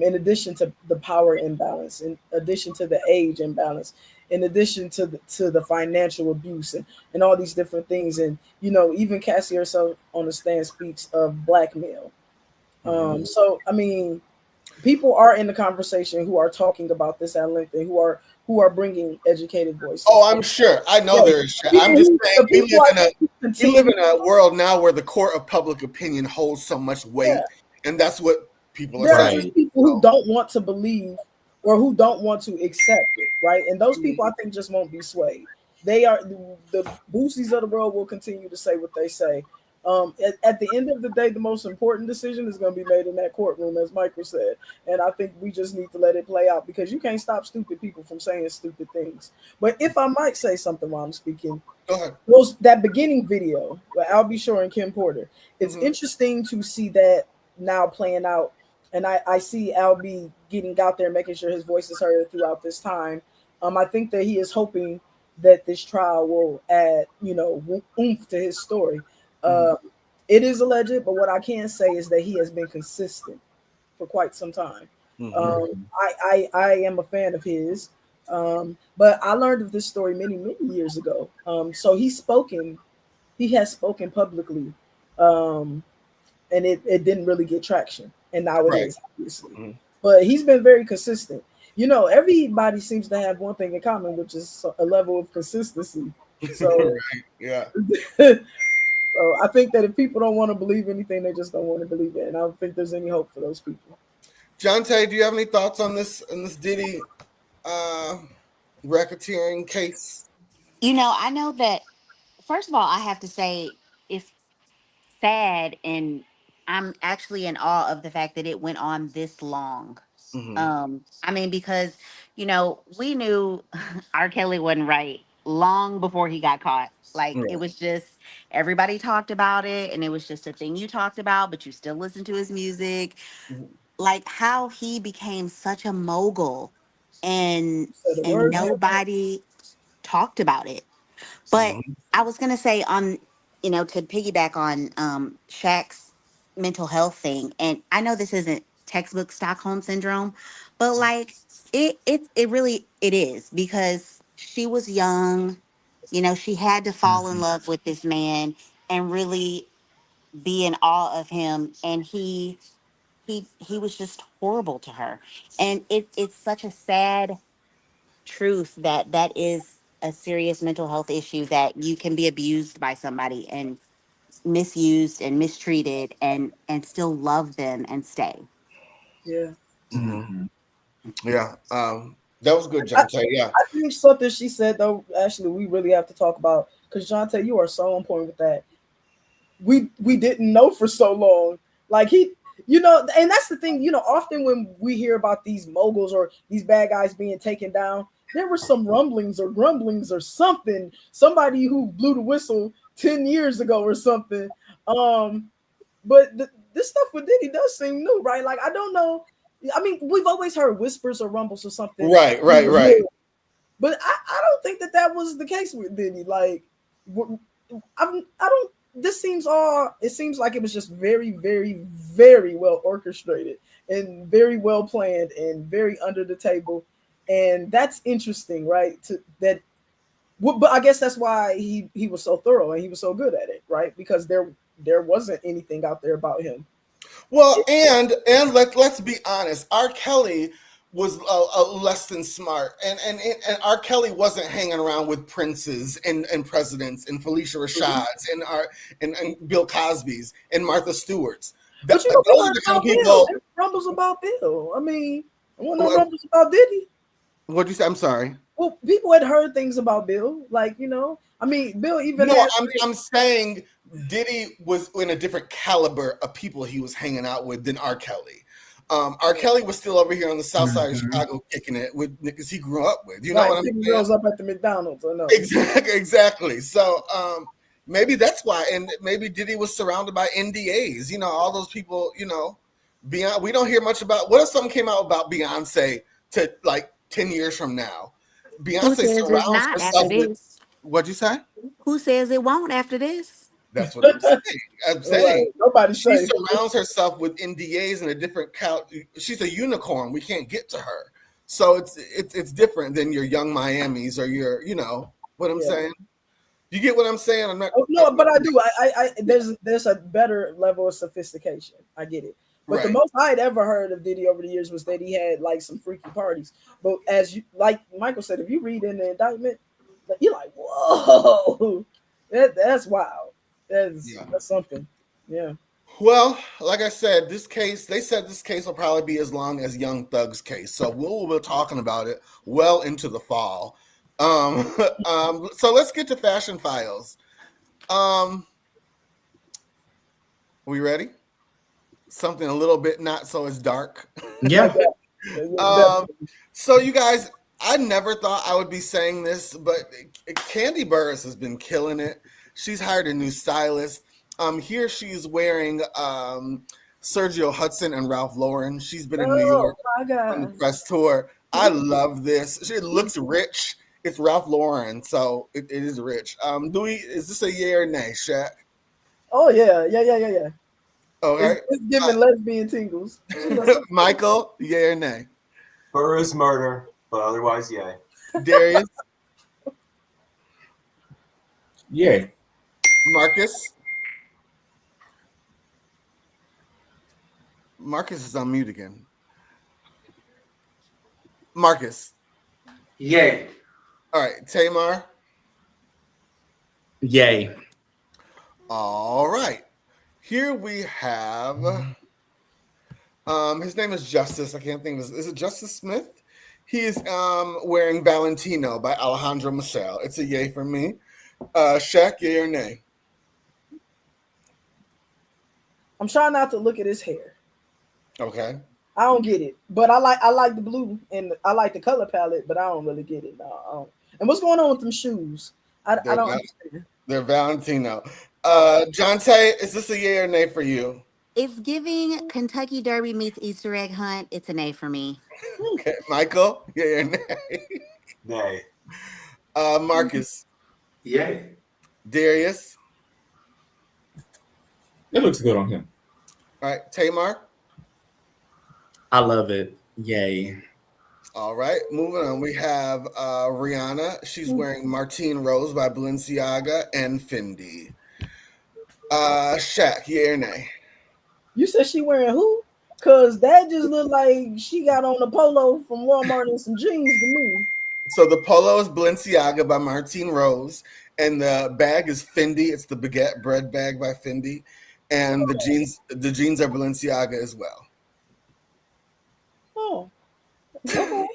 In addition to the power imbalance, in addition to the age imbalance, in addition to the financial abuse and all these different things. And, you know, even Cassie herself on the stand speaks of blackmail. So, I mean, people are in the conversation who are talking about this at length and who are bringing educated voices. Oh, I'm sure. I know there is. I'm just saying we live in a world now where the court of public opinion holds so much weight, and that's what people are saying. There are people who don't want to believe or who don't want to accept it, right? And those people, I think, just won't be swayed. They are the Boosies of the world will continue to say what they say. At the end of the day, the most important decision is going to be made in that courtroom, as Michael said. And I think we just need to let it play out because you can't stop stupid people from saying stupid things. But if I might say something while I'm speaking, go ahead. That beginning video with Albie Shore and Kim Porter, it's interesting to see that now playing out. And I see Albie getting out there, making sure his voice is heard throughout this time. I think that he is hoping that this trial will add, oomph to his story. It is alleged, but what I can say is that he has been consistent for quite some time. I am a fan of his, but I learned of this story many years ago. So he has spoken publicly, and it didn't really get traction, and now it is, obviously. But he's been very consistent. Everybody seems to have one thing in common, which is a level of consistency. So So I think that if people don't want to believe anything, they just don't want to believe it. And I don't think there's any hope for those people. Jonte, do you have any thoughts on this Diddy racketeering case? I know that, first of all, I have to say it's sad, and I'm actually in awe of the fact that it went on this long. I mean, because, we knew R. Kelly wasn't right long before he got caught. Like, it was just, everybody talked about it, and it was just a thing you talked about, but you still listen to his music. Like, how he became such a mogul and Said a word. nobody talked about it. But I was gonna say on, to piggyback on Shaq's mental health thing, and I know this isn't textbook Stockholm syndrome, but like it really it is, because she was young, she had to fall in love with this man and really be in awe of him, and he was just horrible to her, and it's such a sad truth that that is a serious mental health issue, that you can be abused by somebody and misused and mistreated and still love them and stay. Yeah. Mm-hmm. Yeah. That was good, I, John. Yeah. I think something she said though, Ashley, we really have to talk about, because Jonte, you are so on point with that. We didn't know for so long. Like he, and that's the thing, often when we hear about these moguls or these bad guys being taken down, there were some rumblings or grumblings or something, somebody who blew the whistle 10 years ago or something. But this stuff with Diddy does seem new, right? Like, I don't know. I mean, we've always heard whispers or rumbles or something. Right. But I don't think that was the case with Diddy. Like, I don't. This seems it seems like it was just very, very, very well orchestrated and very well planned and very under the table, and that's interesting, right? But I guess that's why he was so thorough and he was so good at it, right? Because there wasn't anything out there about him. Well, and let's be honest, R. Kelly was less than smart, and R. Kelly wasn't hanging around with princes and presidents and Felicia Rashads and Bill Cosby's and Martha Stewart's. But those are the kind of people. There rumbles about Bill. I mean, I want no rumbles about Diddy. What'd you say? I'm sorry. Well, people had heard things about Bill, like, I mean, Bill even. No, I'm saying Diddy was in a different caliber of people he was hanging out with than R. Kelly. R. Kelly was still over here on the south side of Chicago kicking it with niggas he grew up with. You know what I'm saying? Girls up at the McDonald's, I know. Exactly. So maybe that's why, and maybe Diddy was surrounded by NDAs. All those people. Beyonce. We don't hear much about. What if something came out about Beyonce to like 10 years from now? Beyonce surrounds herself with. What'd you say? Who says it won't after this? That's what I'm saying. I'm saying nobody's she surrounds herself with NDAs and a different she's a unicorn. We can't get to her, so it's different than your Young Miamis or your what I'm saying. You get what I'm saying? I'm not. No, but I do. I there's a better level of sophistication. I get it. But the most I had ever heard of Diddy over the years was that he had like some freaky parties. But as you, like Michael said, if you read in the indictment, you're like, whoa, that's wild. That's something. Yeah. Well, like I said, they said this case will probably be as long as Young Thug's case. So we'll be talking about it well into the fall. So let's get to Fashion Files. We ready? Something a little bit not so as dark. Yeah. So you guys, I never thought I would be saying this, but Candy Burris has been killing it. She's hired a new stylist. Here she's wearing Sergio Hudson and Ralph Lauren. She's been in New York on the press tour. I love this. She looks rich. It's Ralph Lauren, so it is rich. Is this a yay or nay, Shaq? Oh yeah. Okay. It's giving lesbian tingles. Michael, yay or nay? Burris murder, but otherwise, yay. Darius? Yay. Marcus is on mute again. Marcus. Yay. All right, Tamar. Yay. All right. Here we have his name is Justice. I can't think of is it Justice Smith? He is wearing Valentino by Alejandro Michel. It's a yay for me. Shaq, yay or nay? I'm trying not to look at his hair. Okay. I don't get it, but I like the blue and I like the color palette, but I don't really get it. No, I don't. And what's going on with them shoes? I don't understand. They're Valentino. Jonte, is this a yay or nay for you? It's giving Kentucky Derby meets Easter egg hunt. It's an A for me. Okay, Michael, yeah, nay. Nay. Marcus. Yay. Darius. It looks good on him. All right, Tamar. I love it. Yay. All right, moving on. We have Rihanna. She's wearing Martine Rose by Balenciaga and Fendi. Shaq, yeah or nay? You said she wearing who? Cause that just looked like she got on a polo from Walmart and some jeans to me. So the polo is Balenciaga by Martine Rose, and the bag is Fendi. It's the baguette bread bag by Fendi, and the jeans are Balenciaga as well. Oh. Okay.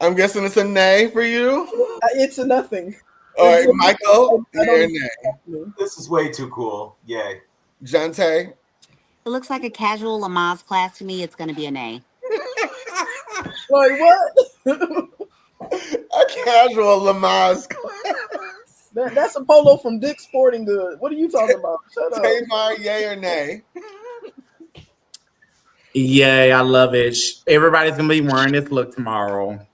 I'm guessing it's a nay for you. It's a nothing. All right, Michael, yeah or nay? This is way too cool. Yay. Jante. It looks like a casual Lamaze class to me. It's going to be an A. Like what? A casual Lamaze class. That's a polo from Dick's Sporting Goods. What are you talking about? Shut up. Tamar, yay or nay? Yay, I love it. Everybody's gonna be wearing this look tomorrow.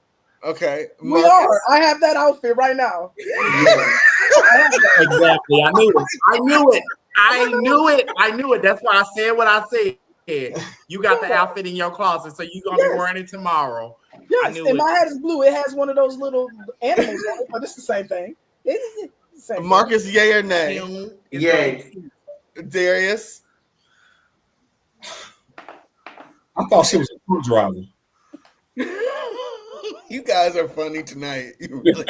Okay. We are. I have that outfit right now. Exactly. I knew it. That's why I said what I said. You got the outfit in your closet, so you're gonna be wearing it tomorrow. Yes, and my hat is blue. It has one of those little animals on it, but it's the same thing. It's the same Marcus, thing. yay or nay? Yay. Darius. I thought she was a crew driver. You guys are funny tonight. You really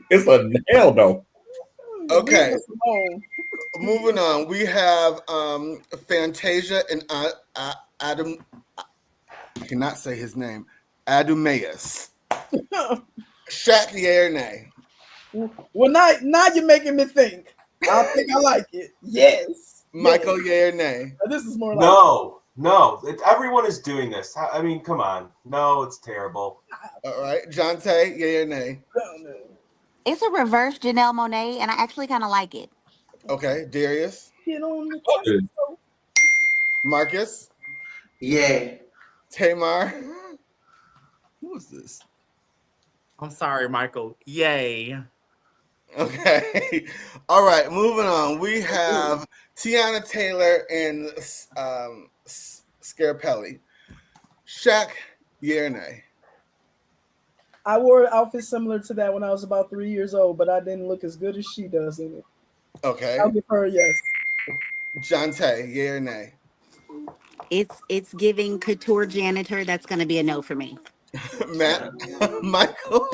It's a nail though. Okay. Moving on. We have Fantasia and Adam. I cannot say his name. Adumeus. Shaq, yay or nay? Well, now you're making me think. I think I like it. Yes. Michael, yay or nay? This is more like No. Everyone is doing this. I mean, come on. No, it's terrible. All right. Jante, yay or nay? It's a reverse Janelle Monáe, and I actually kind of like it. Okay. Darius. Get on the Marcus. Yay. Tamar. Who is this? I'm sorry, Michael. Yay. Okay. All right. Moving on. We have Tiana Taylor and Scarpelli. Shaq, yeah or nay? I wore an outfit similar to that when I was about 3 years old, but I didn't look as good as she does in it. Okay. I'll give her a yes. Jante, yeah or nay? It's giving couture janitor. That's going to be a no for me. Matt, Michael.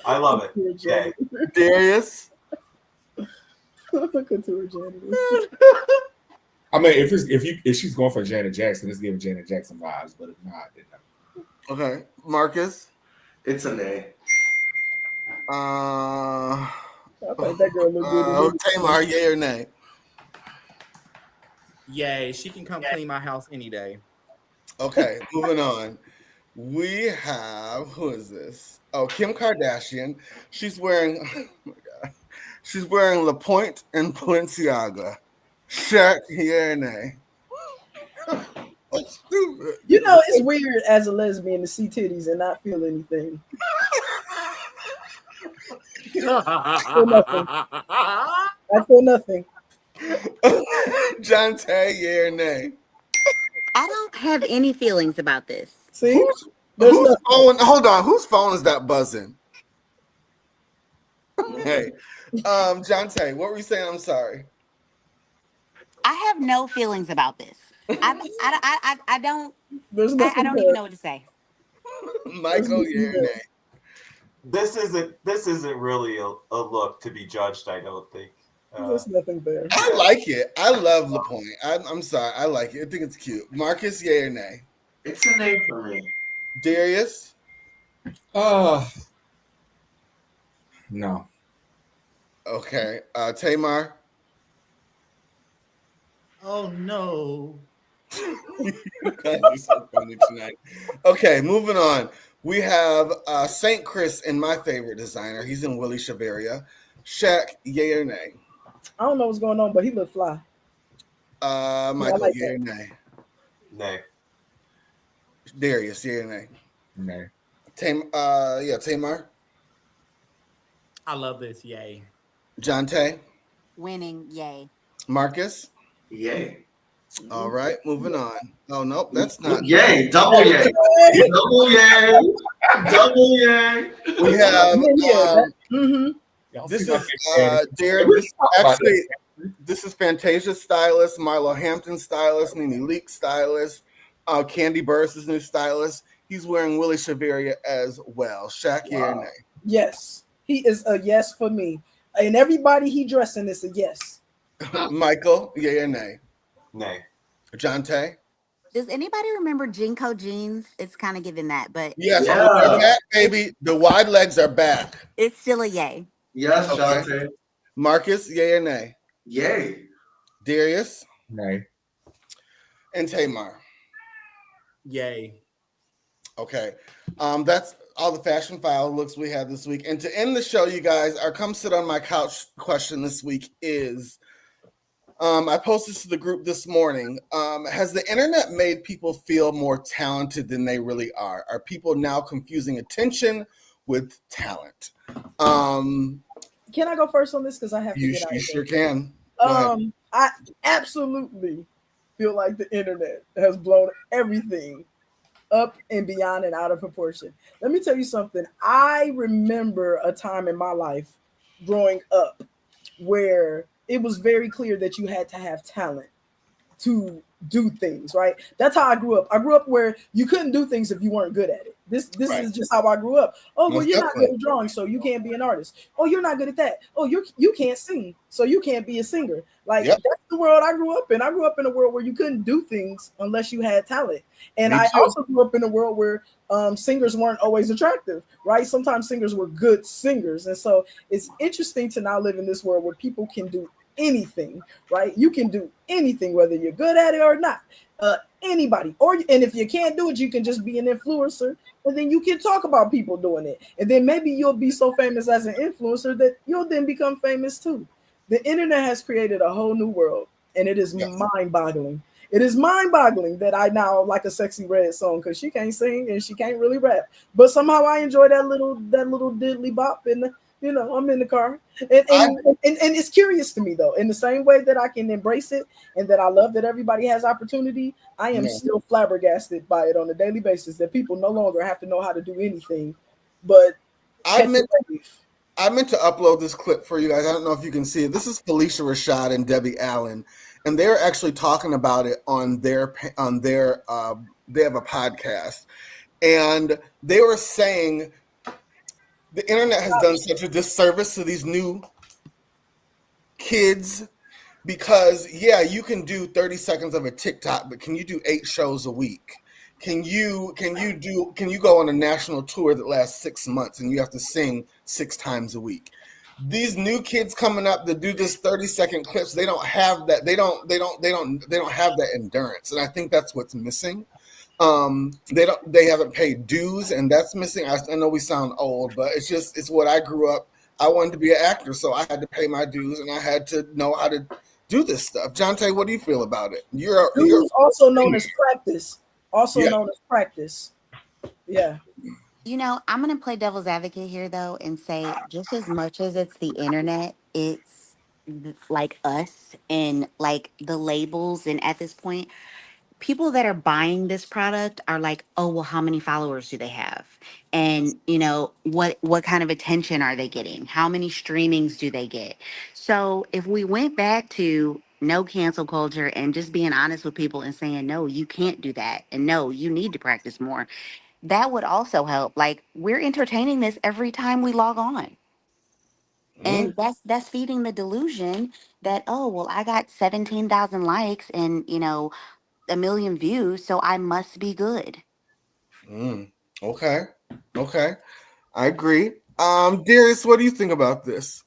I love it. Yay. Darius. Couture janitor. I mean, if she's going for Janet Jackson, it's giving Janet Jackson vibes. But if not, then no. Okay, Marcus. It's a nay. I think that girl look good. Tamar, yay or nay? Yay. She can come clean my house any day. Okay, moving on. We have, who is this? Oh, Kim Kardashian. She's wearing, oh my God. She's wearing La Pointe and Balenciaga. Shaq, yeah or nay? That's stupid. You know, it's weird as a lesbian to see titties and not feel anything. I feel nothing. Jante, yeah or nay? I don't have any feelings about this. See? Whose phone? Hold on. Whose phone is that buzzing? Hey, Jante, what were you saying? I'm sorry. I have no feelings about this. I don't. I don't there. even know what to say. Michael, yeah or nay? This isn't really a look to be judged. I don't think. There's nothing there. I like it. I love La Pointe. I'm sorry. I like it. I think it's cute. Marcus, yeah or nay? It's a nay for me. Darius? No. Okay. Tamar? Oh no. You guys are so funny tonight. Okay, moving on. We have St. Chris and my favorite designer. He's in Willie Chaveria. Shaq, yay or nay? I don't know what's going on, but he looked fly. Michael, like yay that. or nay? Nay. Darius, yay or nay? Nay. Tamar. I love this. Yay. John Tay. Winning, yay. Marcus. Yay. All right, moving on. Oh nope, that's not. Yay, double yay. Double yay. Double yay. We have Y'all this see my is big fan? Darren. This Talk about actually this is Fantasia's stylist, Milo Hampton's stylist, Nene Leak's stylist, Candy Burris' new stylist. He's wearing Willie Chaveria as well. Shaq, yay or nay? Yes, he is a yes for me, and everybody he dressing is a yes. Michael, yay or nay? Nay. John Tay. Does anybody remember Jinko jeans? It's kind of giving that, but Yes, they're back, baby. The wide legs are back. it's still a yay. Yes, John Okay. Tay. Marcus, yay or nay? Yay. Darius Nay. and Tamar. Yay. Okay. That's all the fashion file looks we had this week. And to end the show, you guys, our come sit on my couch question this week is I posted to the group this morning. Has the internet made people feel more talented than they really are? Are people now confusing attention with talent? Can I go first on this? Because I have to get out. You sure can. Go ahead. I absolutely feel like the internet has blown everything up and beyond and out of proportion. Let me tell you something. I remember a time in my life growing up where it was very clear that you had to have talent to do things, right? That's how I grew up. I grew up where you couldn't do things if you weren't good at it. This Right. is just how I grew up. Oh, well, Most you're not definitely. good at drawing, so you can't be an artist. Oh, you're not good at that. Oh, you can't sing, so you can't be a singer. Like Yep. that's the world I grew up in. I grew up in a world where you couldn't do things unless you had talent. And Me I too. also grew up in a world where singers weren't always attractive, right? Sometimes singers were good singers. And so it's interesting to now live in this world where people can do anything, right? You can do anything, whether you're good at it or not. Anybody, and if you can't do it, you can just be an influencer, and then you can talk about people doing it, and then maybe you'll be so famous as an influencer that you'll then become famous too. The internet has created a whole new world, and it is mind-boggling. It is mind-boggling that I now like a Sexy Red song because she can't sing and she can't really rap, but somehow I enjoy that little diddly bop, and you know, I'm in the car, and it's curious to me though. In the same way that I can embrace it, and that I love that everybody has opportunity, I am still flabbergasted by it on a daily basis. That people no longer have to know how to do anything, but I meant to upload this clip for you guys. I don't know if you can see it. This is Felicia Rashad and Debbie Allen, and they're actually talking about it on their they have a podcast, and they were saying the internet has done such a disservice to these new kids because you can do 30 seconds of a TikTok, but can you do 8 shows a week? Can you go on a national tour that lasts 6 months and you have to sing 6 times a week? These new kids coming up that do just 30-second clips, they don't have that. They don't have that endurance, and I think that's what's missing. They haven't paid dues, and that's missing. I know we sound old, but it's what I grew up. I wanted to be an actor, so I had to pay my dues, and I had to know how to do this stuff. John Tay, what do you feel about it? You're also known as practice. Known as practice. Yeah. You know, I'm going to play devil's advocate here, though, and say just as much as it's the internet, it's like us and like the labels. And at this point, people that are buying this product are like, oh, well, how many followers do they have? And, you know, what kind of attention are they getting? How many streamings do they get? So if we went back to no cancel culture and just being honest with people and saying, no, you can't do that. And no, you need to practice more. That would also help. Like we're entertaining this every time we log on. And that's feeding the delusion that, oh, well, I got 17,000 likes and, you know, 1 million views, so I must be good. Okay. I agree. Darius, what do you think about this?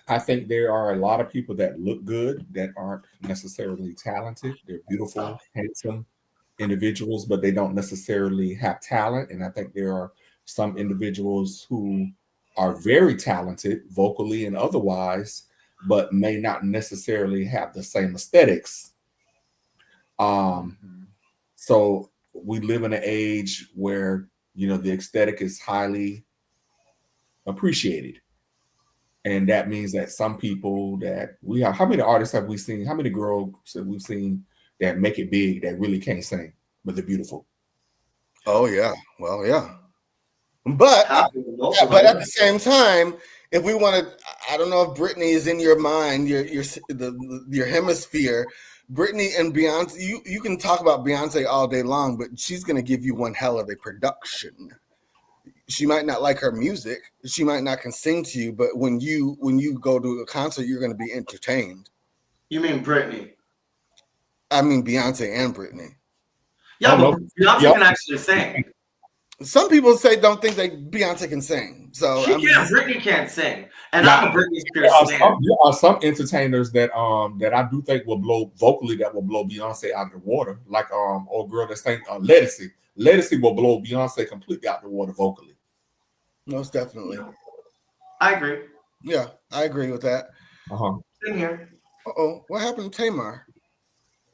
I think there are a lot of people that look good that aren't necessarily talented. They're beautiful, handsome individuals, but they don't necessarily have talent. And I think there are some individuals who are very talented vocally and otherwise, but may not necessarily have the same aesthetics. So we live in an age where, you know, the aesthetic is highly appreciated. And that means that some people that we have, how many artists have we seen? How many girls have we seen that make it big that really can't sing, but they're beautiful? Oh yeah, well yeah, but at the same time, if we want to, I don't know if Britney is in your mind, your hemisphere. Britney and Beyonce, you can talk about Beyonce all day long, but she's going to give you one hell of a production. She might not like her music, she might not can sing to you, but when you go to a concert, you're going to be entertained. You mean Britney? I mean Beyonce and Britney. Yeah, but Beyonce can actually sing. Some people don't think that Beyonce can sing. So Britney can't sing, and I'm a Britney Spears fan. There are some entertainers that I do think will blow vocally, that will blow Beyonce out of the water. Like old girl that sang Ledisi. Ledisi will blow Beyonce completely out the water vocally. Most definitely. I agree. Yeah, I agree with that. Same here. What happened to Tamar?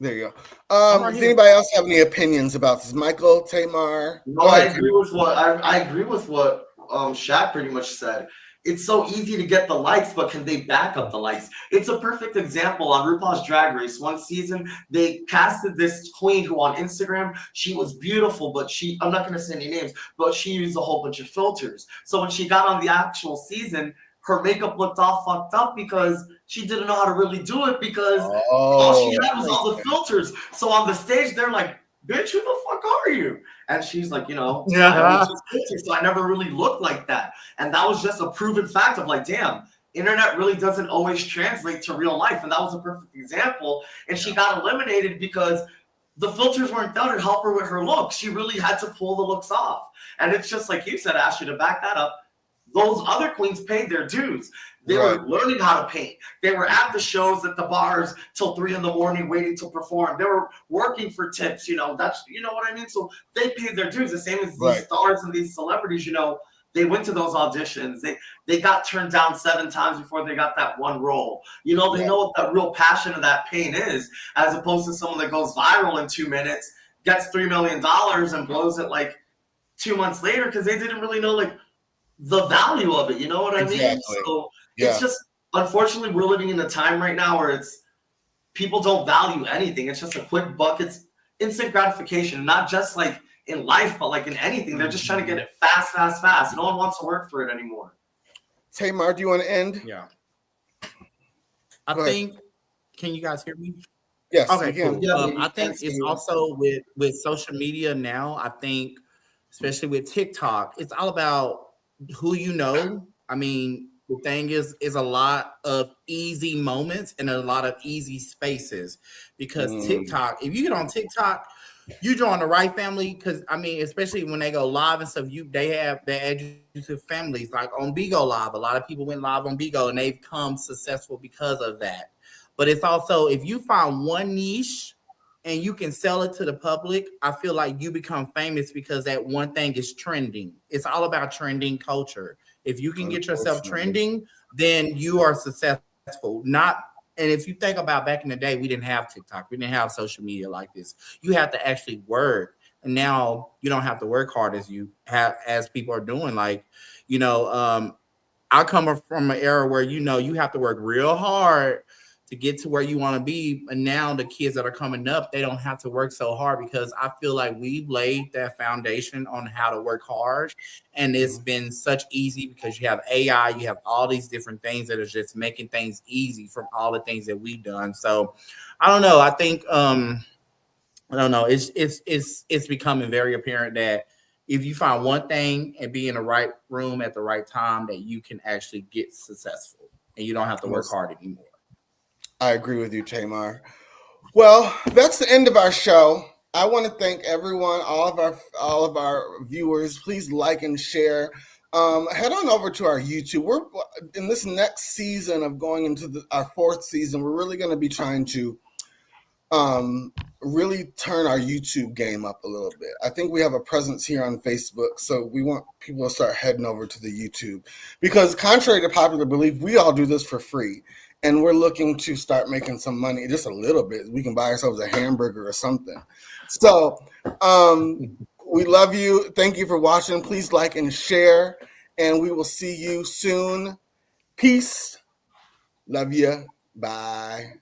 There you go. Does anybody else have any opinions about this? Michael, Tamar? No, I agree with what Shaq pretty much said. It's so easy to get the likes, but can they back up the likes? It's a perfect example on RuPaul's Drag Race. One season, they casted this queen who on Instagram, she was beautiful, but I'm not going to say any names, but she used a whole bunch of filters. So when she got on the actual season, her makeup looked all fucked up because she didn't know how to really do it because all she had was all the filters. So on the stage, they're like, bitch, who the fuck are you? And she's like, you know, so I never really looked like that. And that was just a proven fact of like, damn, internet really doesn't always translate to real life. And that was a perfect example. And she got eliminated because the filters weren't there to help her with her looks. She really had to pull the looks off. And it's just like you said, Ashley, to back that up, those other queens paid their dues. They were learning how to paint. They were at the shows at the bars till 3 a.m. waiting to perform. They were working for tips, you know, that's, you know what I mean? So they paid their dues, the same as these stars and these celebrities, you know, they went to those auditions. They got turned down 7 times before they got that one role. You know, they know what that real passion of that pain is, as opposed to someone that goes viral in 2 minutes, gets $3 million and blows it like 2 months later because they didn't really know like the value of it. You know what I mean? So it's just, unfortunately, we're living in a time right now where it's people don't value anything. It's just a quick buck. It's instant gratification, not just like in life, but like in anything. They're just trying to get it fast. No one wants to work for it anymore. Tamar, do you want to end? Yeah. I think, can you guys hear me? Yes. Okay, cool. I think it's also with social media now, I think, especially with TikTok, it's all about who you know. I mean, the thing is a lot of easy moments and a lot of easy spaces because TikTok, if you get on TikTok, you join the right family. Because I mean, especially when they go live and stuff, they add you to families. Like on Bigo Live, a lot of people went live on Bigo and they've become successful because of that. But it's also, if you find one niche and you can sell it to the public, I feel like you become famous because that one thing is trending. It's all about trending culture. If you can get yourself trending, then you are successful. And if you think about back in the day, we didn't have TikTok. We didn't have social media like this. You have to actually work. And now you don't have to work hard as people are doing. Like, you know, I come from an era where, you know, you have to work real hard to get to where you want to be. And now the kids that are coming up, they don't have to work so hard because I feel like we've laid that foundation on how to work hard. And it's been such easy because you have AI, you have all these different things that are just making things easy from all the things that we've done. So I don't know. I think, I don't know. It's becoming very apparent that if you find one thing and be in the right room at the right time, that you can actually get successful and you don't have to work hard anymore. I agree with you, Tamar. Well, that's the end of our show. I want to thank everyone, all of our viewers. Please like and share. Head on over to our YouTube. We're in this next season of going into our 4th season. We're really going to be trying to really turn our YouTube game up a little bit. I think we have a presence here on Facebook, so we want people to start heading over to the YouTube, because contrary to popular belief, we all do this for free, and we're looking to start making some money, just a little bit. We can buy ourselves a hamburger or something. So we love you. Thank you for watching. Please like and share, and we will see you soon. Peace. Love you. Bye.